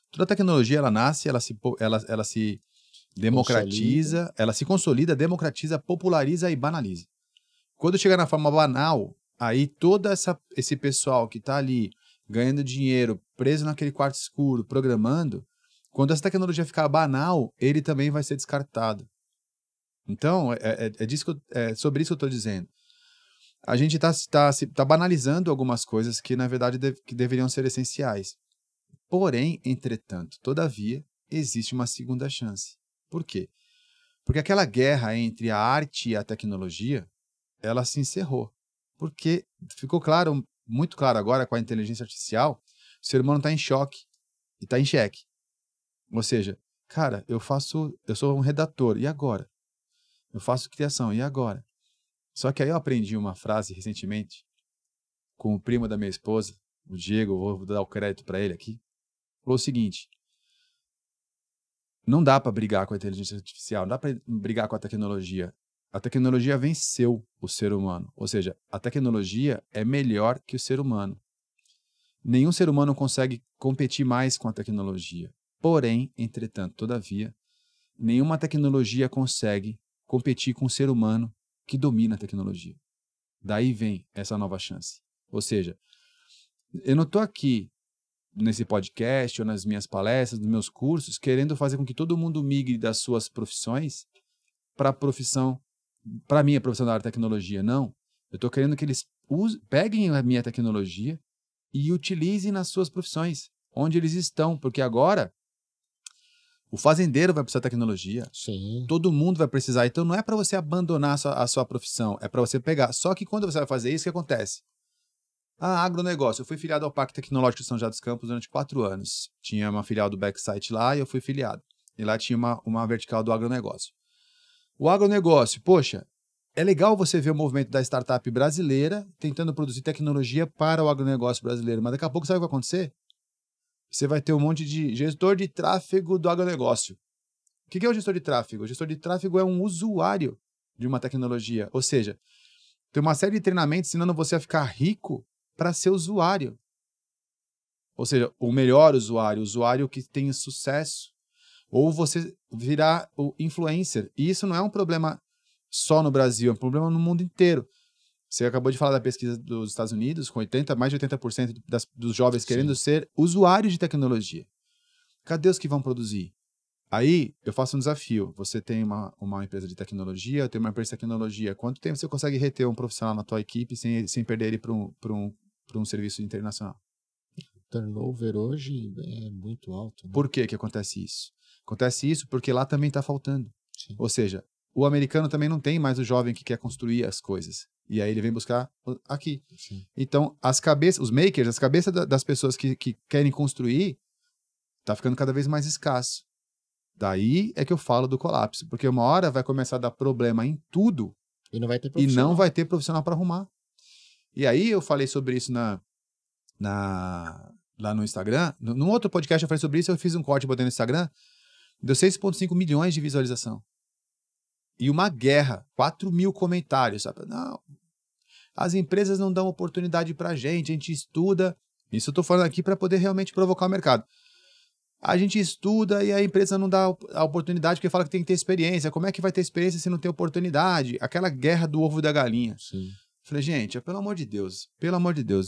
Toda tecnologia, ela nasce, ela se democratiza, ela se consolida, democratiza, populariza e banaliza. Quando chega na forma banal, aí todo esse pessoal que está ali ganhando dinheiro, preso naquele quarto escuro, programando, quando essa tecnologia ficar banal, ele também vai ser descartado. Então, é sobre isso que eu estou dizendo. A gente tá banalizando algumas coisas que, na verdade, que deveriam ser essenciais. Porém, entretanto, todavia, existe uma segunda chance. Por quê? Porque aquela guerra entre a arte e a tecnologia, ela se encerrou. Porque ficou claro, muito claro agora com a inteligência artificial, o ser humano está em choque e está em xeque. Ou seja, cara, eu sou um redator, e agora? Eu faço criação, e agora? Só que aí eu aprendi uma frase recentemente com o primo da minha esposa, o Diego, vou dar o crédito para ele aqui. Falou o seguinte: não dá para brigar com a inteligência artificial, não dá para brigar com a tecnologia. A tecnologia venceu o ser humano. Ou seja, a tecnologia é melhor que o ser humano. Nenhum ser humano consegue competir mais com a tecnologia. Porém, entretanto, todavia, nenhuma tecnologia consegue competir com o ser humano que domina a tecnologia. Daí vem essa nova chance. Ou seja, eu não estou aqui nesse podcast ou nas minhas palestras, nos meus cursos, querendo fazer com que todo mundo migre das suas profissões para a minha profissão da área de tecnologia. Não. Eu estou querendo que eles peguem a minha tecnologia e utilizem nas suas profissões, onde eles estão, porque agora o fazendeiro vai precisar de tecnologia. Sim. Todo mundo vai precisar. Então não é para você abandonar a sua profissão, é para você pegar. Só que quando você vai fazer isso, o que acontece? Agronegócio. Eu fui filiado ao Parque Tecnológico de São José dos Campos durante 4 anos. Tinha uma filial do Backsite lá e eu fui filiado. E lá tinha uma vertical do agronegócio. O agronegócio, poxa, é legal você ver o movimento da startup brasileira tentando produzir tecnologia para o agronegócio brasileiro, mas daqui a pouco sabe o que vai acontecer? Você vai ter um monte de gestor de tráfego do agronegócio. O que é o gestor de tráfego? O gestor de tráfego é um usuário de uma tecnologia. Ou seja, tem uma série de treinamentos ensinando você a ficar rico para ser usuário. Ou seja, o melhor usuário, o usuário que tem sucesso. Ou você virar o influencer. E isso não é um problema só no Brasil, é um problema no mundo inteiro. Você acabou de falar da pesquisa dos Estados Unidos, com mais de 80% dos jovens querendo ser usuários de tecnologia. Cadê os que vão produzir? Aí, eu faço um desafio. Você tem uma empresa de tecnologia, eu tenho uma empresa de tecnologia. Quanto tempo você consegue reter um profissional na tua equipe sem perder ele para um serviço internacional? O turnover hoje é muito alto. Né? Por que acontece isso? Acontece isso porque lá também está faltando. Sim. Ou seja, o americano também não tem mais o jovem que quer construir as coisas. E aí ele vem buscar aqui. Sim. Então, os makers, as cabeças das pessoas que querem construir, tá ficando cada vez mais escasso. Daí é que eu falo do colapso. Porque uma hora vai começar a dar problema em tudo E não vai ter e profissional. não vai ter profissional para arrumar. E aí eu falei sobre isso lá no Instagram. Num outro podcast eu falei sobre isso, eu fiz um corte botando no Instagram. Deu 6,5 milhões de visualização. E uma guerra, 4 mil comentários, sabe? Não, as empresas não dão oportunidade pra gente, a gente estuda. Isso eu tô falando aqui para poder realmente provocar o mercado. A gente estuda e a empresa não dá a oportunidade porque fala que tem que ter experiência. Como é que vai ter experiência se não tem oportunidade? Aquela guerra do ovo e da galinha. Sim. Falei, gente, pelo amor de Deus,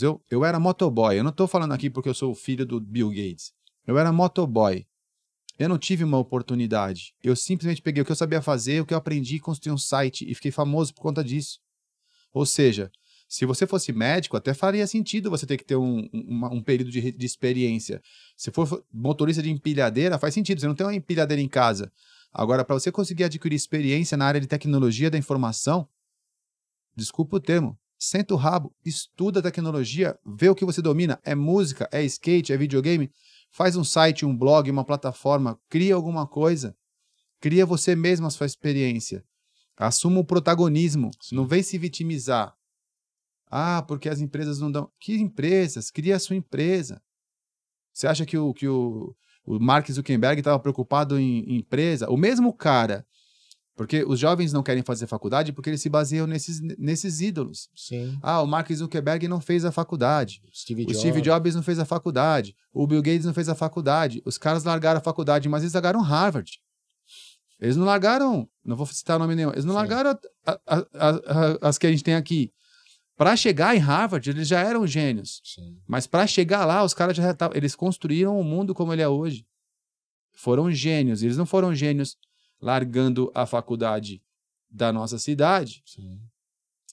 eu era motoboy. Eu não tô falando aqui porque eu sou o filho do Bill Gates. Eu era motoboy. Eu não tive uma oportunidade. Eu simplesmente peguei o que eu sabia fazer, o que eu aprendi, construí um site e fiquei famoso por conta disso. Ou seja, se você fosse médico, até faria sentido você ter que ter um período de experiência. Se for motorista de empilhadeira, faz sentido. Você não tem uma empilhadeira em casa. Agora, para você conseguir adquirir experiência na área de tecnologia da informação, desculpa o termo, senta o rabo, estuda tecnologia, vê o que você domina. É música, é skate, é videogame. Faz um site, um blog, uma plataforma, cria alguma coisa. Cria você mesmo a sua experiência. Assuma o protagonismo. Sim. Não vem se vitimizar. Porque as empresas não dão... Que empresas? Cria a sua empresa. Você acha que o Mark Zuckerberg estava preocupado em empresa? O mesmo cara. Porque os jovens não querem fazer faculdade porque eles se baseiam nesses ídolos. Sim. O Mark Zuckerberg não fez a faculdade. Steve Steve Jobs não fez a faculdade. O Bill Gates não fez a faculdade. Os caras largaram a faculdade, mas eles largaram Harvard. Eles não largaram, não vou citar nome nenhum, eles não largaram as que a gente tem aqui. Para chegar em Harvard, eles já eram gênios. Sim. Mas para chegar lá, os caras já estavam, eles construíram o mundo como ele é hoje. Foram gênios. Eles não foram gênios largando a faculdade da nossa cidade. Sim.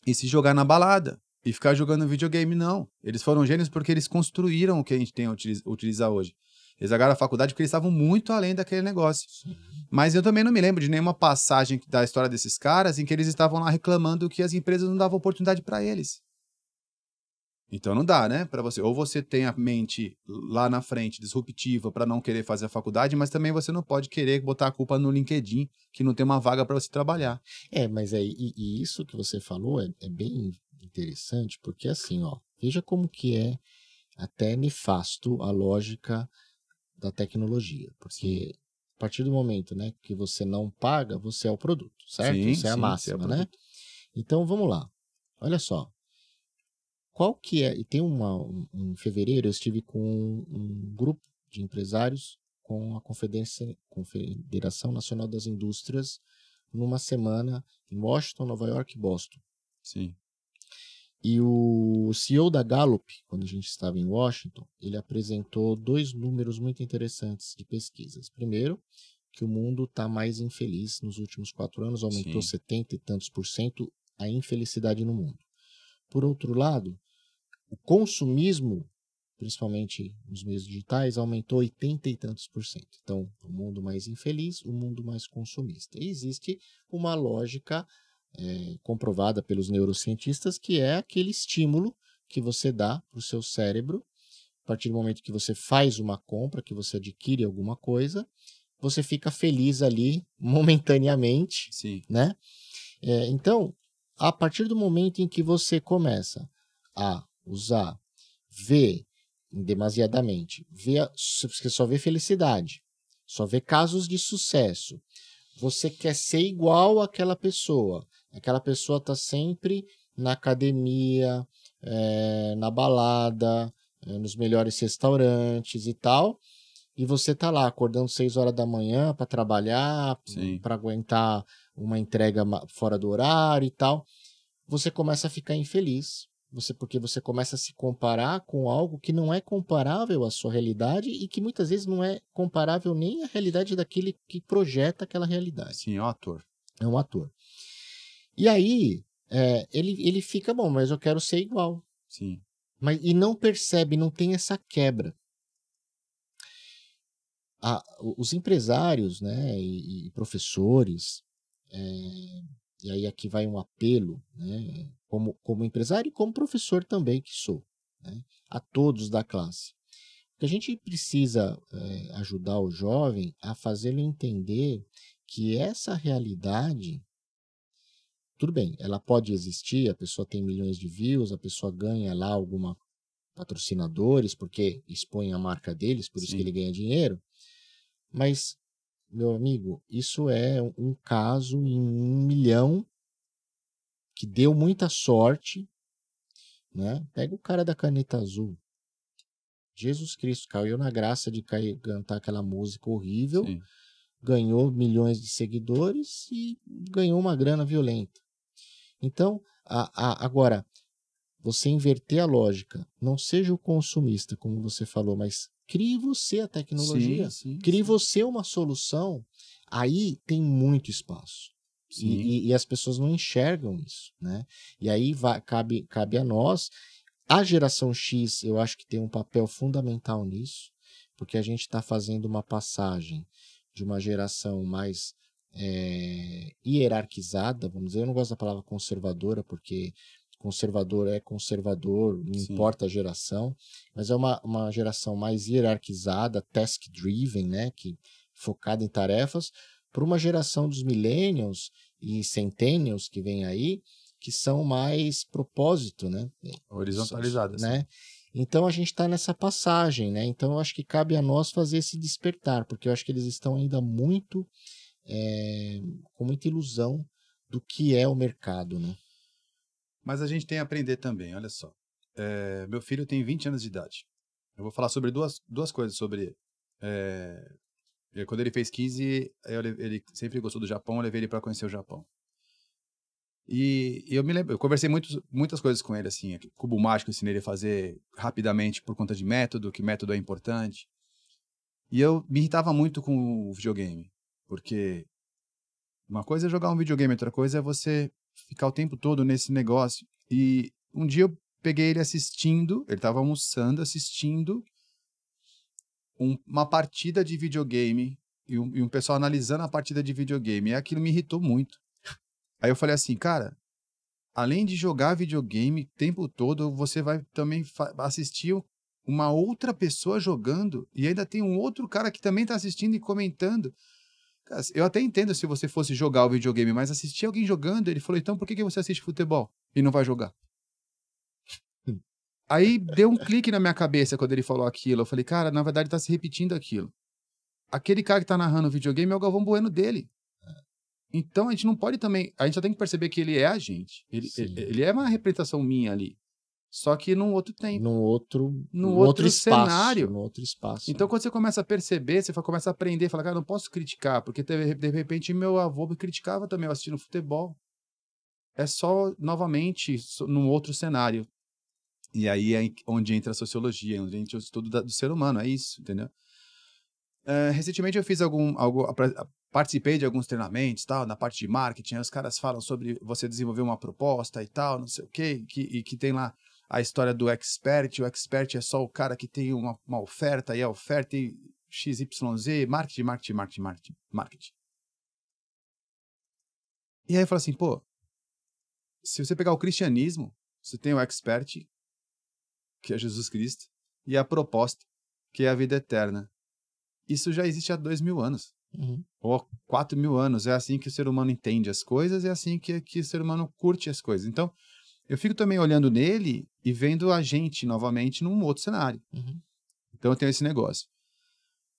E se jogar na balada e ficar jogando videogame, não. Eles foram gênios porque eles construíram o que a gente tem a utilizar hoje. Eles largaram a faculdade porque eles estavam muito além daquele negócio. Sim. Mas eu também não me lembro de nenhuma passagem da história desses caras em que eles estavam lá reclamando que as empresas não davam oportunidade para eles. Então não dá, né? Para você. Ou você tem a mente lá na frente disruptiva para não querer fazer a faculdade, mas também você não pode querer botar a culpa no LinkedIn que não tem uma vaga para você trabalhar. Mas e isso que você falou é bem interessante, porque assim, ó, veja como que é até nefasto a lógica da tecnologia, porque a partir do momento, né, que você não paga, você é o produto, certo? Sim, isso é a sim, máxima, você é o né? produto. Então vamos lá. Olha só. Qual que é? E tem em fevereiro eu estive com um grupo de empresários com a Confederação Nacional das Indústrias numa semana em Washington, Nova York e Boston. Sim. E o CEO da Gallup, quando a gente estava em Washington, ele apresentou 2 números muito interessantes de pesquisas. Primeiro, que o mundo está mais infeliz nos últimos 4 anos, aumentou 70 e tantos % a infelicidade no mundo. Por outro lado, o consumismo, principalmente nos meios digitais, aumentou 80 e tantos %. Então, o mundo mais infeliz, o mundo mais consumista. E existe uma lógica comprovada pelos neurocientistas, que é aquele estímulo que você dá para o seu cérebro, a partir do momento que você faz uma compra, que você adquire alguma coisa, você fica feliz ali momentaneamente, Sim. né? Então, a partir do momento em que você começa a usar, ver demasiadamente, você só vê felicidade, só vê casos de sucesso, você quer ser igual àquela pessoa está sempre na academia, na balada, nos melhores restaurantes e tal, e você tá lá acordando 6 horas da manhã para trabalhar, para aguentar uma entrega fora do horário e tal, você começa a ficar infeliz, porque você começa a se comparar com algo que não é comparável à sua realidade e que muitas vezes não é comparável nem à realidade daquele que projeta aquela realidade. Sim, é um ator. É um ator. E aí, ele fica, bom, mas eu quero ser igual. Sim. E não percebe, não tem essa quebra. Os empresários, né, e professores, e aí aqui vai um apelo, né, como empresário e como professor também que sou, né, a todos da classe. Porque a gente precisa ajudar o jovem a fazê-lo entender que essa realidade, tudo bem, ela pode existir, a pessoa tem milhões de views, a pessoa ganha lá alguma patrocinadores, porque expõe a marca deles, por isso que ele ganha dinheiro. Mas, meu amigo, isso é um caso em 1 milhão que deu muita sorte, né? Pega o cara da caneta azul. Jesus Cristo, caiu na graça de cantar aquela música horrível, ganhou milhões de seguidores e ganhou uma grana violenta. Então, agora, você inverter a lógica, não seja o consumista, como você falou, mas crie você a tecnologia, crie você uma solução, aí tem muito espaço. E as pessoas não enxergam isso, né? E aí cabe a nós. A geração X, eu acho que tem um papel fundamental nisso, porque a gente está fazendo uma passagem de uma geração mais hierarquizada, vamos dizer. Eu não gosto da palavra conservadora, porque conservador é conservador, não importa a geração, mas é uma geração mais hierarquizada, task-driven, né, focada em tarefas, para uma geração dos millennials e centennials que vem aí, que são mais propósito, né? Horizontalizadas. Né? Então a gente está nessa passagem, né? Então eu acho que cabe a nós fazer esse despertar, porque eu acho que eles estão ainda muito com muita ilusão do que é o mercado, né? Mas a gente tem a aprender também, olha só. Meu filho tem 20 anos de idade. Eu vou falar sobre duas coisas sobre ele. Quando ele fez 15, ele sempre gostou do Japão, eu levei ele para conhecer o Japão. E eu me lembro, eu conversei muitas coisas com ele, assim, cubo mágico eu ensinei ele a fazer rapidamente por conta de método, que método é importante. E eu me irritava muito com o videogame, porque uma coisa é jogar um videogame, outra coisa é você ficar o tempo todo nesse negócio. E um dia eu peguei ele assistindo, ele estava almoçando, assistindo uma partida de videogame e um pessoal analisando a partida de videogame. E aquilo me irritou muito. Aí eu falei assim, cara, além de jogar videogame o tempo todo, você vai também assistir uma outra pessoa jogando e ainda tem um outro cara que também está assistindo e comentando. Cara, eu até entendo se você fosse jogar o videogame, mas assistir alguém jogando, ele falou, então por que você assiste futebol e não vai jogar? Aí deu um clique na minha cabeça quando ele falou aquilo. Eu falei, cara, na verdade tá se repetindo aquilo. Aquele cara que tá narrando o videogame é o Galvão Bueno dele. Então a gente não pode também. A gente só tem que perceber que ele é a gente. Ele é uma representação minha ali. só que num outro tempo, num outro espaço, cenário. num outro espaço. Então, quando você começa a perceber, você começa a aprender, fala, cara, não posso criticar, porque de repente meu avô me criticava também, eu assistindo futebol. É só, novamente, num outro cenário. E aí é onde entra a sociologia, onde entra o estudo do ser humano, é isso, entendeu? Recentemente eu fiz participei de alguns treinamentos, tal, na parte de marketing, aí os caras falam sobre você desenvolver uma proposta e tal, não sei o quê, e que tem lá a história do expert. O expert é só o cara que tem uma oferta, e a oferta é XYZ, marketing. E aí eu falo assim, pô, se você pegar o cristianismo, você tem o expert, que é Jesus Cristo, e a proposta, que é a vida eterna. Isso já existe há 2000 anos. Ou há 4000 anos. É assim que o ser humano entende as coisas, é assim que o ser humano curte as coisas. Então, eu fico também olhando nele e vendo a gente novamente num outro cenário. Então, eu tenho esse negócio.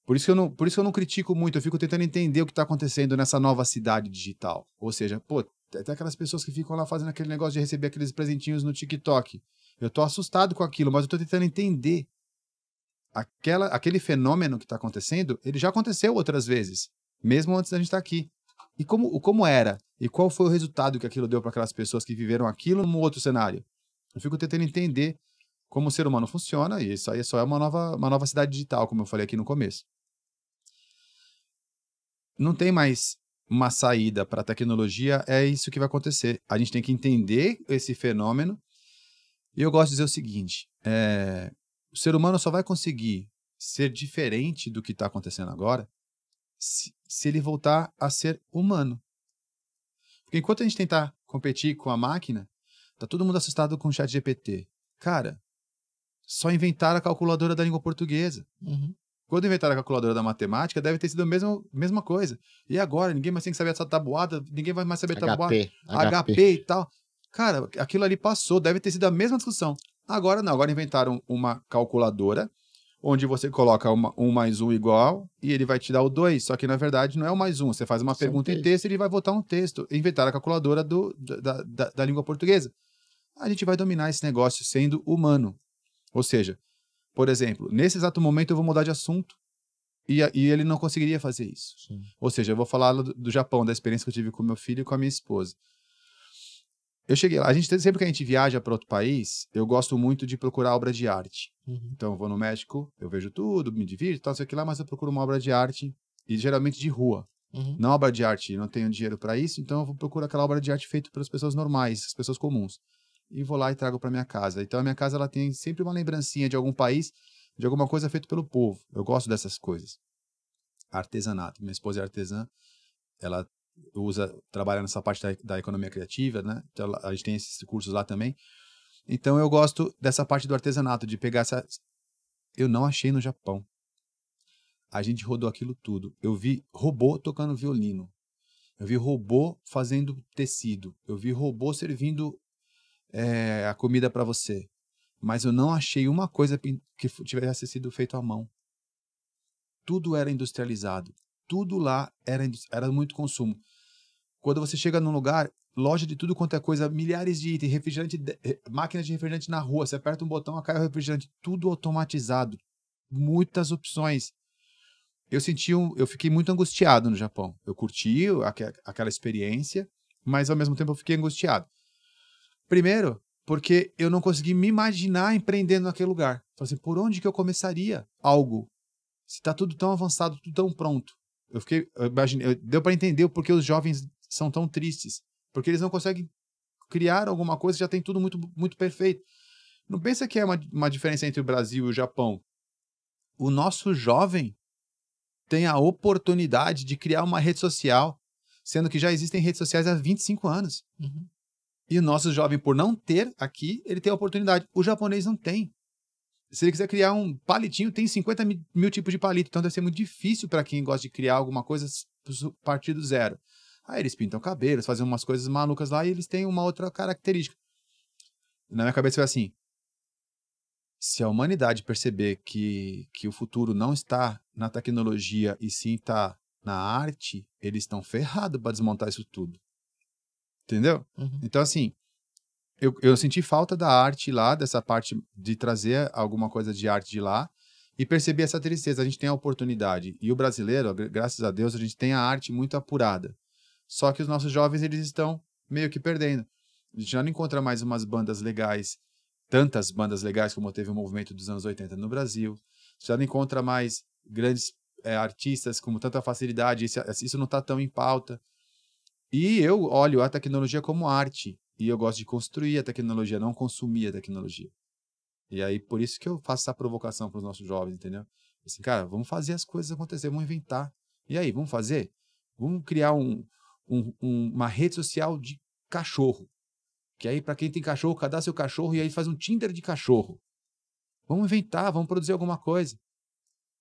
Por isso que eu não critico muito, eu fico tentando entender o que está acontecendo nessa nova cidade digital. Ou seja, pô, tem aquelas pessoas que ficam lá fazendo aquele negócio de receber aqueles presentinhos no TikTok. Eu tô assustado com aquilo, mas eu tô tentando entender. Aquele fenômeno que está acontecendo, ele já aconteceu outras vezes, mesmo antes da gente estar aqui. E como era? E qual foi o resultado que aquilo deu para aquelas pessoas que viveram aquilo num outro cenário? Eu fico tentando entender como o ser humano funciona, e isso aí só é uma nova cidade digital, como eu falei aqui no começo. Não tem mais uma saída para a tecnologia, é isso que vai acontecer. A gente tem que entender esse fenômeno. E eu gosto de dizer o seguinte, o ser humano só vai conseguir ser diferente do que está acontecendo agora se ele voltar a ser humano. Porque enquanto a gente tentar competir com a máquina, tá todo mundo assustado com o ChatGPT. Cara, só inventaram a calculadora da língua portuguesa. Quando inventaram a calculadora da matemática, deve ter sido a mesma coisa. E agora? Ninguém mais tem que saber essa tabuada, ninguém vai mais saber tabuada. HP e tal. Cara, aquilo ali passou, deve ter sido a mesma discussão. Agora não, agora inventaram uma calculadora onde você coloca 1 mais 1 igual e ele vai te dar o 2, só que na verdade não é o mais 1, você faz uma pergunta em texto e ele vai botar um texto. Inventaram a calculadora da língua portuguesa. A gente vai dominar esse negócio sendo humano. Ou seja, por exemplo, nesse exato momento eu vou mudar de assunto e ele não conseguiria fazer isso. Sim. Ou seja, eu vou falar do Japão, da experiência que eu tive com meu filho e com a minha esposa. Eu cheguei lá, sempre que a gente viaja para outro país, eu gosto muito de procurar obra de arte. Então eu vou no México, eu vejo tudo, me divirto, tal, sei o que lá, mas eu procuro uma obra de arte, e geralmente de rua. Não obra de arte, não tenho dinheiro para isso, então eu procuro aquela obra de arte feita pelas pessoas normais, as pessoas comuns. E vou lá e trago para minha casa. Então a minha casa ela tem sempre uma lembrancinha de algum país, de alguma coisa feita pelo povo. Eu gosto dessas coisas. Artesanato. Minha esposa é artesã, ela trabalha nessa parte da economia criativa, né? Então a gente tem esses cursos lá também. Então eu gosto dessa parte do artesanato, de pegar essa... Eu não achei no Japão. A gente rodou aquilo tudo. Eu vi robô tocando violino. Eu vi robô fazendo tecido. Eu vi robô servindo a comida para você. Mas eu não achei uma coisa que tivesse sido feito à mão. Tudo era industrializado. Tudo lá era muito consumo. Quando você chega num lugar, loja de tudo quanto é coisa, milhares de itens, refrigerante, máquinas de refrigerante na rua, você aperta um botão, cai o refrigerante, tudo automatizado. Muitas opções. Eu fiquei muito angustiado no Japão. Eu curti aquela experiência, mas ao mesmo tempo eu fiquei angustiado. Primeiro, porque eu não consegui me imaginar empreendendo naquele lugar. Falei assim, por onde que eu começaria algo? Se está tudo tão avançado, tudo tão pronto. Deu para entender porque os jovens são tão tristes. Porque eles não conseguem criar alguma coisa, já tem tudo muito, muito perfeito. Não pensa que é uma diferença entre o Brasil e o Japão. O nosso jovem tem a oportunidade de criar uma rede social, sendo que já existem redes sociais há 25 anos. E o nosso jovem, por não ter aqui, ele tem a oportunidade. O japonês não tem. Se ele quiser criar um palitinho, tem 50 mil tipos de palito. Então deve ser muito difícil para quem gosta de criar alguma coisa a partir do zero. Aí eles pintam cabelos, fazem umas coisas malucas lá e eles têm uma outra característica. Na minha cabeça foi assim, se a humanidade perceber que o futuro não está na tecnologia e sim está na arte, eles estão ferrados para desmontar isso tudo. Entendeu? Então assim, eu senti falta da arte lá, dessa parte de trazer alguma coisa de arte de lá, e percebi essa tristeza. A gente tem a oportunidade. E o brasileiro, graças a Deus, a gente tem a arte muito apurada. Só que os nossos jovens, eles estão meio que perdendo. A gente já não encontra mais umas bandas legais, tantas bandas legais como teve o movimento dos anos 80 no Brasil. Já não encontra mais grandes artistas com tanta facilidade. Isso não está tão em pauta. E eu olho a tecnologia como arte. E eu gosto de construir a tecnologia, não consumir a tecnologia. E aí, por isso que eu faço essa provocação para os nossos jovens, entendeu? Assim, cara, vamos fazer as coisas acontecer, vamos inventar. E aí, vamos fazer? Vamos criar uma rede social de cachorro. Que aí, para quem tem cachorro, cadastra o cachorro e aí faz um Tinder de cachorro. Vamos inventar, vamos produzir alguma coisa.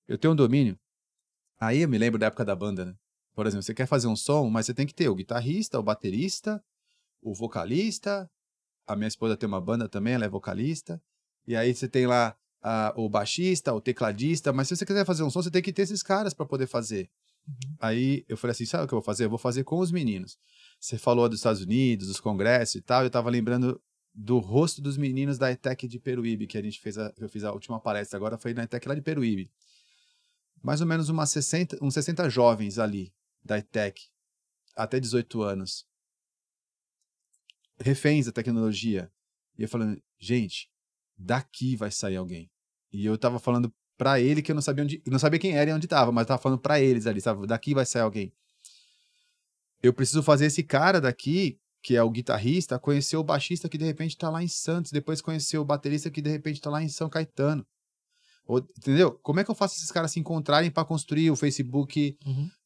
Eu tenho um domínio. Aí eu me lembro da época da banda, né? Por exemplo, você quer fazer um som, mas você tem que ter o guitarrista, o baterista, o vocalista. A minha esposa tem uma banda também, ela é vocalista. E aí você tem lá o baixista, o tecladista. Mas se você quiser fazer um som, você tem que ter esses caras para poder fazer. Aí eu falei assim, sabe o que eu vou fazer? Eu vou fazer com os meninos. Você falou dos Estados Unidos, dos congressos e tal. Eu tava lembrando do rosto dos meninos da ETEC de Peruíbe, que a gente fez eu fiz a última palestra agora, foi na ETEC lá de Peruíbe. Mais ou menos uns 60 jovens ali da ETEC, até 18 anos. Reféns da tecnologia. E eu falando, gente, daqui vai sair alguém. E eu tava falando pra ele que eu não sabia quem era e onde tava, mas eu tava falando pra eles ali, sabe? Daqui vai sair alguém. Eu preciso fazer esse cara daqui, que é o guitarrista, conhecer o baixista que de repente tá lá em Santos, depois conhecer o baterista que de repente tá lá em São Caetano. Entendeu? Como é que eu faço esses caras se encontrarem pra construir o Facebook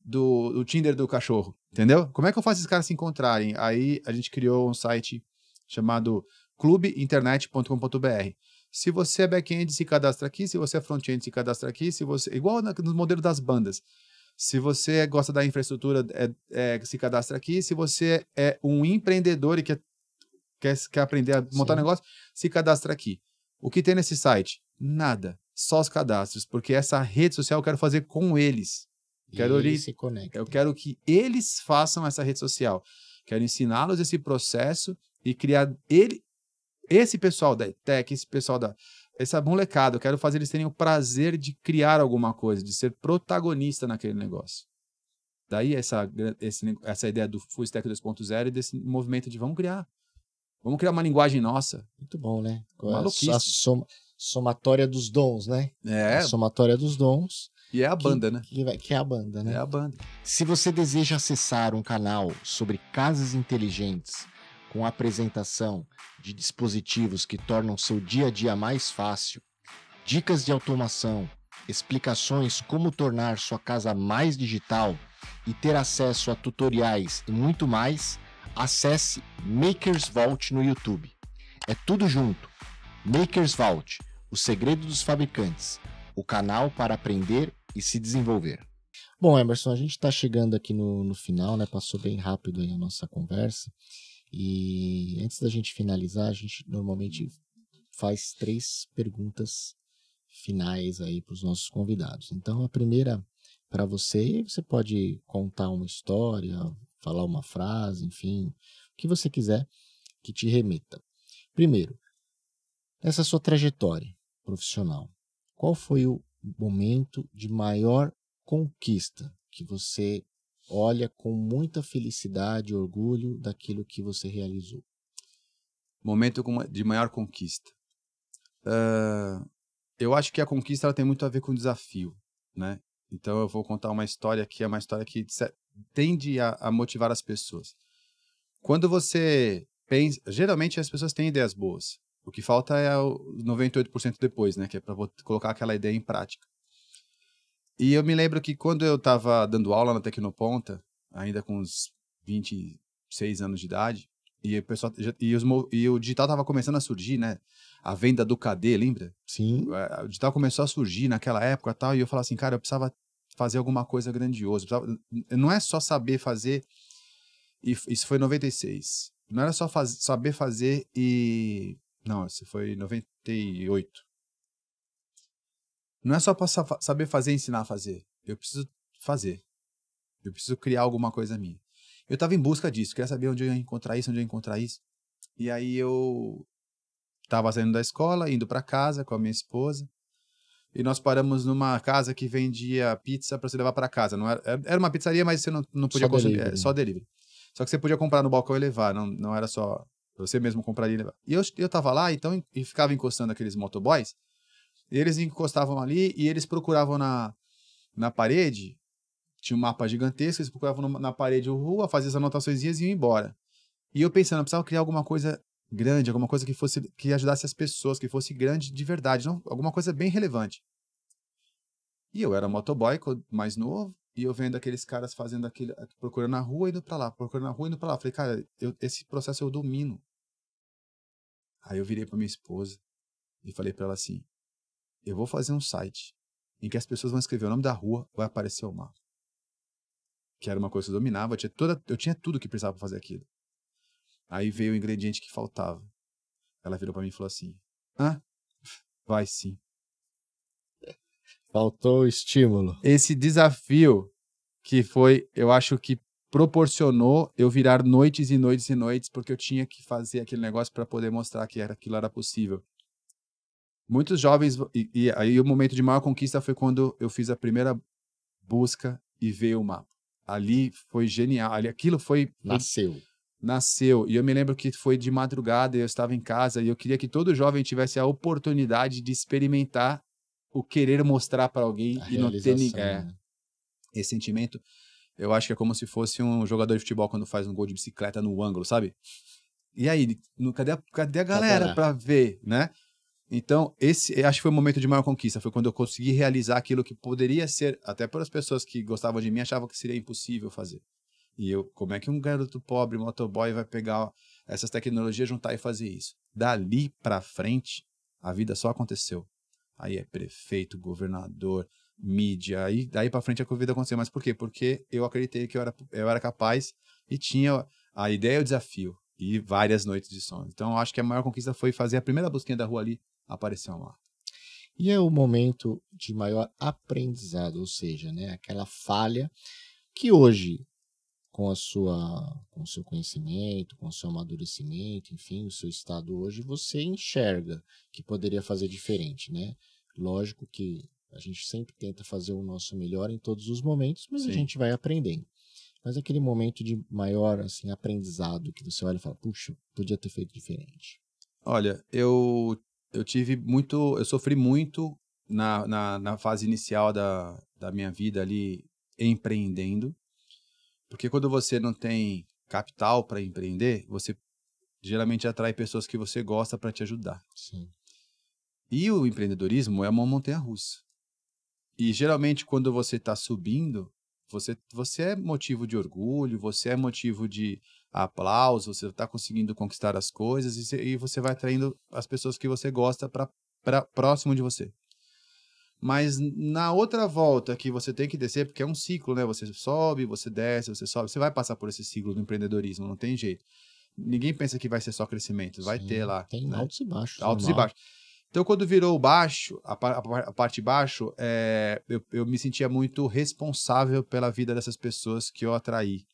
do Tinder do cachorro? Entendeu? Como é que eu faço esses caras se encontrarem? Aí a gente criou um site chamado clubeinternet.com.br. Se você é back-end, se cadastra aqui. Se você é front-end, se cadastra aqui. Se você... Igual no modelo das bandas. Se você gosta da infraestrutura, se cadastra aqui. Se você é um empreendedor e quer aprender a montar um negócio, se cadastra aqui. O que tem nesse site? Nada. Só os cadastros. Porque essa rede social eu quero fazer com eles. Eles se conectam. Eu quero que eles façam essa rede social. Quero ensiná-los esse processo e criar esse pessoal da ETEC, essa molecada, eu quero fazer eles terem o prazer de criar alguma coisa, de ser protagonista naquele negócio. Daí essa ideia do Full Stack 2.0 e desse movimento de vamos criar uma linguagem nossa. Muito bom, né? Maluquice. A somatória dos dons, né? A somatória dos dons. E é a banda, né? Que é a banda, né? É a banda. Se você deseja acessar um canal sobre casas inteligentes, com apresentação de dispositivos que tornam seu dia a dia mais fácil, dicas de automação, explicações como tornar sua casa mais digital e ter acesso a tutoriais e muito mais, acesse Makers Vault no YouTube. É tudo junto. Makers Vault, o segredo dos fabricantes, o canal para aprender e se desenvolver. Bom, Emerson, a gente está chegando aqui no final, né? Passou bem rápido aí a nossa conversa. E antes da gente finalizar, a gente normalmente faz 3 perguntas finais aí para os nossos convidados. Então, a primeira para você pode contar uma história, falar uma frase, enfim, o que você quiser que te remeta. Primeiro, nessa sua trajetória profissional, qual foi o momento de maior conquista que você olha com muita felicidade e orgulho daquilo que você realizou? Momento de maior conquista. Eu acho que a conquista ela tem muito a ver com o desafio, né? Então eu vou contar uma história que é uma história que tende a motivar as pessoas. Quando você pensa... Geralmente as pessoas têm ideias boas. O que falta é os 98% depois, né? Que é para colocar aquela ideia em prática. E eu me lembro que quando eu estava dando aula na Tecnoponta, ainda com uns 26 anos de idade, e o digital estava começando a surgir, né? A venda do KD, lembra? Sim. O digital começou a surgir naquela época e tal, e eu falava assim, cara, eu precisava fazer alguma coisa grandiosa. Não é só saber fazer, e isso foi em 96. Não era só saber fazer e... Não, isso foi em 98. Não é só para saber fazer e ensinar a fazer. Eu preciso fazer. Eu preciso criar alguma coisa minha. Eu estava em busca disso, queria saber onde eu ia encontrar isso, E aí eu tava saindo da escola, indo para casa com a minha esposa. E nós paramos numa casa que vendia pizza para você levar para casa. Não era uma pizzaria, mas você não podia Só consumir. delivery. Só delivery. Só que você podia comprar no balcão e levar. Não era só... Você mesmo compraria e levar. E eu tava lá, então, e ficava encostando aqueles motoboys. E eles encostavam ali e eles procuravam na parede. Tinha um mapa gigantesco, eles procuravam na parede rua, faziam as anotações e iam embora. E eu pensando, eu precisava criar alguma coisa grande, alguma coisa que ajudasse as pessoas, que fosse grande de verdade, não, alguma coisa bem relevante. E eu era motoboy, mais novo, e eu vendo aqueles caras fazendo aquele, procurando na rua e indo pra lá, procurando na rua e indo pra lá. Falei, cara, esse processo eu domino. Aí eu virei pra minha esposa e falei pra ela assim, eu vou fazer um site em que as pessoas vão escrever o nome da rua, vai aparecer o mapa. Que era uma coisa que eu dominava, eu tinha tudo que precisava pra fazer aquilo. Aí veio o ingrediente que faltava. Ela virou pra mim e falou assim, vai sim. Faltou o estímulo. Esse desafio que foi, eu acho que proporcionou eu virar noites e noites e noites, porque eu tinha que fazer aquele negócio para poder mostrar que aquilo era possível. Muitos jovens, e aí o momento de maior conquista foi quando eu fiz a primeira busca e veio o mapa. Ali foi genial, aquilo foi... Nasceu. E eu me lembro que foi de madrugada, eu estava em casa e eu queria que todo jovem tivesse a oportunidade de experimentar o querer mostrar para alguém e não ter ninguém. Né? Esse sentimento, eu acho que é como se fosse um jogador de futebol quando faz um gol de bicicleta no ângulo, sabe? E aí, cadê a galera para ver, né? Então, acho que foi o momento de maior conquista. Foi quando eu consegui realizar aquilo que poderia ser, até para as pessoas que gostavam de mim, achavam que seria impossível fazer. E como é que um garoto pobre, motoboy, vai pegar essas tecnologias, juntar e fazer isso? Dali para frente, a vida só aconteceu. Aí é prefeito, governador, mídia, aí daí para frente a vida aconteceu. Mas por quê? Porque eu acreditei que eu era capaz e tinha a ideia e o desafio. E várias noites de sono. Então, eu acho que a maior conquista foi fazer a primeira busquinha da rua ali, apareceu lá. E é o momento de maior aprendizado, ou seja, né, aquela falha que hoje, com o seu conhecimento, com o seu amadurecimento, enfim, o seu estado hoje, você enxerga que poderia fazer diferente, né? Lógico que a gente sempre tenta fazer o nosso melhor em todos os momentos, mas Sim. a gente vai aprendendo. Mas aquele momento de maior assim, aprendizado que você olha e fala, puxa, podia ter feito diferente. Olha, eu sofri muito na fase inicial da minha vida ali empreendendo, porque quando você não tem capital para empreender, você geralmente atrai pessoas que você gosta para te ajudar. Sim. E o empreendedorismo é uma montanha-russa. E geralmente quando você está subindo, você é motivo de orgulho, você é motivo de aplauso, você está conseguindo conquistar as coisas e você vai atraindo as pessoas que você gosta para próximo de você. Mas na outra volta que você tem que descer, porque é um ciclo, né? Você sobe, você desce, você sobe, você vai passar por esse ciclo do empreendedorismo, não tem jeito. Ninguém pensa que vai ser só crescimento, vai ter lá. Tem, né? Altos e baixos. Altos normal. e baixos. Então, quando virou o baixo, a parte de baixo, eu me sentia muito responsável pela vida dessas pessoas que eu atraí.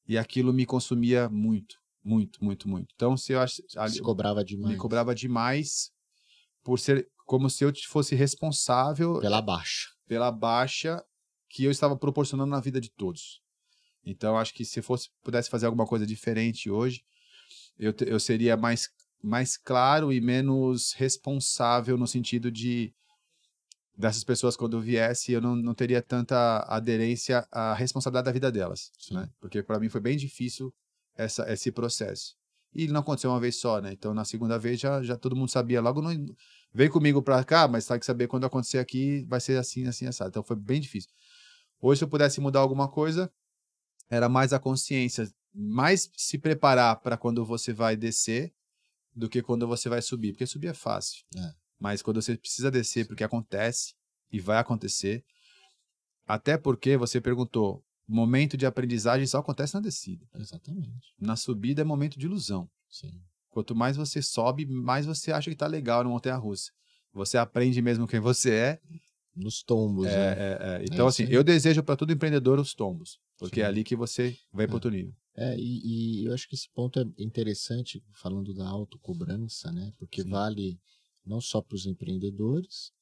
E aquilo me consumia muito, muito, muito, muito. Então, se cobrava demais. Me cobrava demais por ser como se eu fosse responsável pela baixa que eu estava proporcionando na vida de todos. Então, acho que se pudesse fazer alguma coisa diferente hoje, eu seria mais claro e menos responsável no sentido dessas pessoas quando eu viesse, eu não teria tanta aderência à responsabilidade da vida delas, né? Porque para mim foi bem difícil esse processo. E não aconteceu uma vez só, né? Então na segunda vez já todo mundo sabia logo, veio comigo para cá, mas tem que saber quando acontecer aqui vai ser assim, assim, assado. Então foi bem difícil. Hoje se eu pudesse mudar alguma coisa, era mais a consciência, mais se preparar para quando você vai descer, do que quando você vai subir, porque subir é fácil. Mas quando você precisa descer, porque acontece e vai acontecer, até porque você perguntou, momento de aprendizagem só acontece na descida. Exatamente. Na subida é momento de ilusão. Sim. Quanto mais você sobe, mais você acha que tá legal no montanha-russa. Você aprende mesmo quem você é. Nos tombos, né? Então, assim, eu desejo para todo empreendedor os tombos, porque é ali que você vai para outro nível. E eu acho que esse ponto é interessante, falando da autocobrança, né? Porque Sim. vale não só para os empreendedores,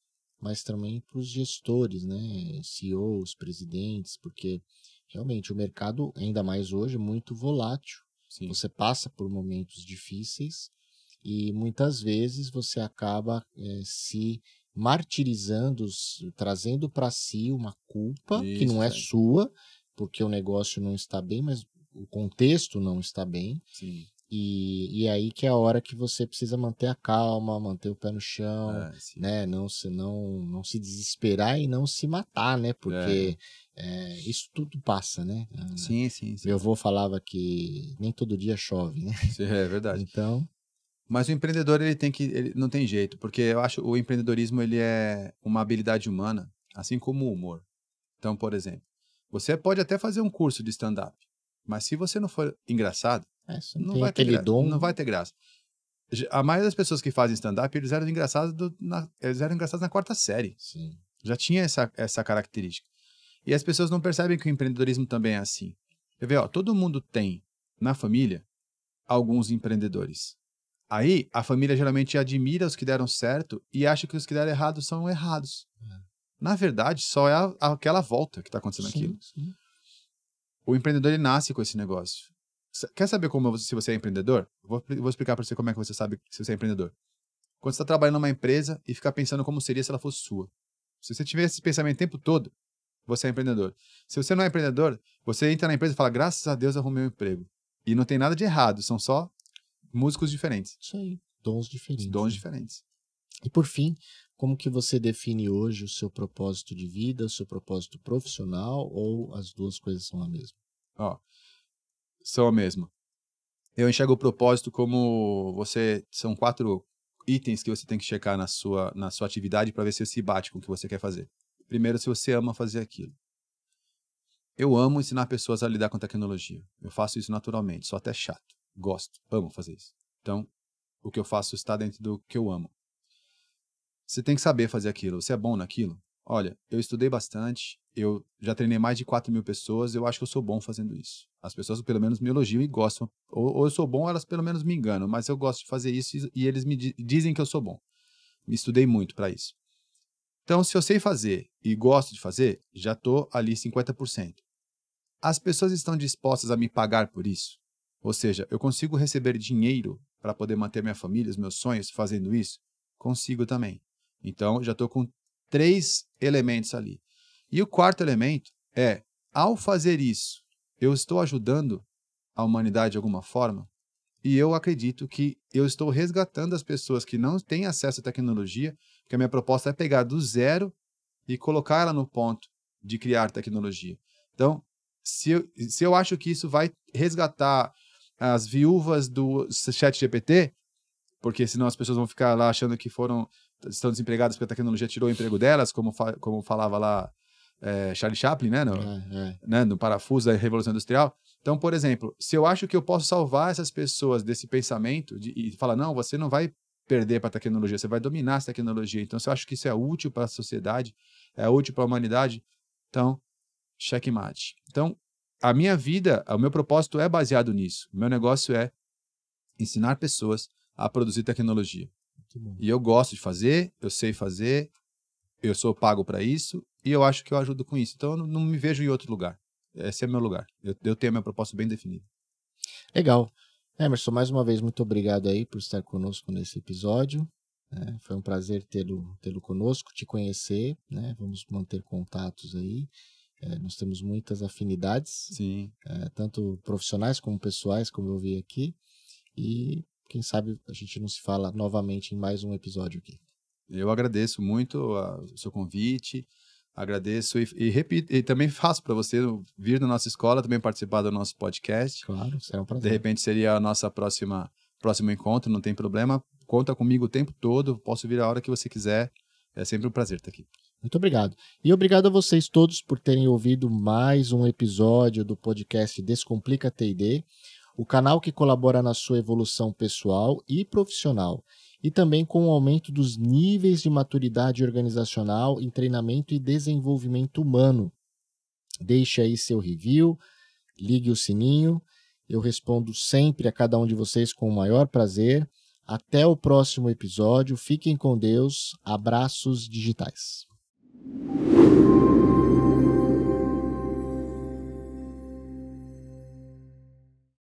mas também para os gestores, né? CEOs, presidentes, porque realmente o mercado, ainda mais hoje, é muito volátil. Sim. Você passa por momentos difíceis e muitas vezes você acaba se martirizando, trazendo para si uma culpa que Isso, não é certo. sua, porque o negócio não está bem, mas o contexto não está bem. Sim. E aí que é a hora que você precisa manter a calma, manter o pé no chão, Sim. né? Não se desesperar e não se matar, né? Porque isso tudo passa, né? Sim, sim, sim. Meu avô falava que nem todo dia chove, né? Isso é verdade. Então, Mas o empreendedor, ele não tem jeito, porque eu acho o empreendedorismo, ele é uma habilidade humana, assim como o humor. Então, por exemplo, você pode até fazer um curso de stand-up, mas se você não for engraçado, você não tem vai ter aquele dom. não vai ter graça. A maioria das pessoas que fazem stand-up, eles eram engraçados na quarta série. Sim. Já tinha essa característica. E as pessoas não percebem que o empreendedorismo também é assim. Quer ver, ó, todo mundo tem, na família, alguns empreendedores. Aí, a família geralmente admira os que deram certo e acha que os que deram errado são errados. Na verdade, só é aquela volta que está acontecendo aquilo. Sim. O empreendedor, ele nasce com esse negócio. Quer saber se você é empreendedor? Vou explicar para você como é que você sabe se você é empreendedor. Quando você está trabalhando numa empresa e fica pensando como seria se ela fosse sua. Se você tiver esse pensamento o tempo todo, você é empreendedor. Se você não é empreendedor, você entra na empresa e fala, graças a Deus arrumei um emprego. E não tem nada de errado, são só músicos diferentes. Isso aí, dons diferentes. Dons diferentes. E por fim, como que você define hoje o seu propósito de vida, o seu propósito profissional, ou as duas coisas são a mesma? São a mesma. Eu enxergo o propósito como são 4 itens que você tem que checar na sua atividade para ver se se bate com o que você quer fazer. Primeiro, se você ama fazer aquilo. Eu amo ensinar pessoas a lidar com tecnologia. Eu faço isso naturalmente, sou até chato. Gosto, amo fazer isso. Então, o que eu faço está dentro do que eu amo. Você tem que saber fazer aquilo. Você é bom naquilo? Olha, eu estudei bastante, eu já treinei mais de 4.000 pessoas, eu acho que eu sou bom fazendo isso. As pessoas pelo menos me elogiam e gostam. Ou eu sou bom, elas pelo menos me enganam, mas eu gosto de fazer isso e eles me dizem que eu sou bom. Me estudei muito para isso. Então, se eu sei fazer e gosto de fazer, já estou ali 50%. As pessoas estão dispostas a me pagar por isso? Ou seja, eu consigo receber dinheiro para poder manter minha família, os meus sonhos fazendo isso? Consigo também. Então, já estou com 3 elementos ali. E o 4º elemento é, ao fazer isso, eu estou ajudando a humanidade de alguma forma? E eu acredito que eu estou resgatando as pessoas que não têm acesso à tecnologia, porque a minha proposta é pegar do zero e colocar ela no ponto de criar tecnologia. Então, se eu acho que isso vai resgatar as viúvas do ChatGPT, porque senão as pessoas vão ficar lá achando que estão desempregadas porque a tecnologia tirou o emprego delas, como falava lá Charlie Chaplin, né, no parafuso da Revolução Industrial. Então, por exemplo, se eu acho que eu posso salvar essas pessoas desse pensamento e falar, não, você não vai perder para a tecnologia, você vai dominar essa tecnologia. Então, se eu acho que isso é útil para a sociedade, é útil para a humanidade, então, checkmate. Então, a minha vida, o meu propósito é baseado nisso. O meu negócio é ensinar pessoas a produzir tecnologia. E eu gosto de fazer, eu sei fazer, eu sou pago para isso e eu acho que eu ajudo com isso. Então, eu não me vejo em outro lugar. Esse é meu lugar. Eu tenho a minha proposta bem definida. Legal. Emerson, mais uma vez, muito obrigado aí por estar conosco nesse episódio. Foi um prazer tê-lo conosco, te conhecer, né? Vamos manter contatos aí. Nós temos muitas afinidades, Sim. Tanto profissionais como pessoais, como eu vi aqui. E quem sabe a gente não se fala novamente em mais um episódio aqui. Eu agradeço muito o seu convite, agradeço e repito, e também faço para você vir na nossa escola, também participar do nosso podcast. Claro, será um prazer. De repente seria a nossa próximo encontro, não tem problema. Conta comigo o tempo todo, posso vir a hora que você quiser. É sempre um prazer estar aqui. Muito obrigado. E obrigado a vocês todos por terem ouvido mais um episódio do podcast Descomplica T&D, o canal que colabora na sua evolução pessoal e profissional, e também com o aumento dos níveis de maturidade organizacional em treinamento e desenvolvimento humano. Deixe aí seu review, ligue o sininho Eu respondo sempre a cada um de vocês com o maior prazer. Até o próximo episódio. Fiquem com Deus. Abraços digitais.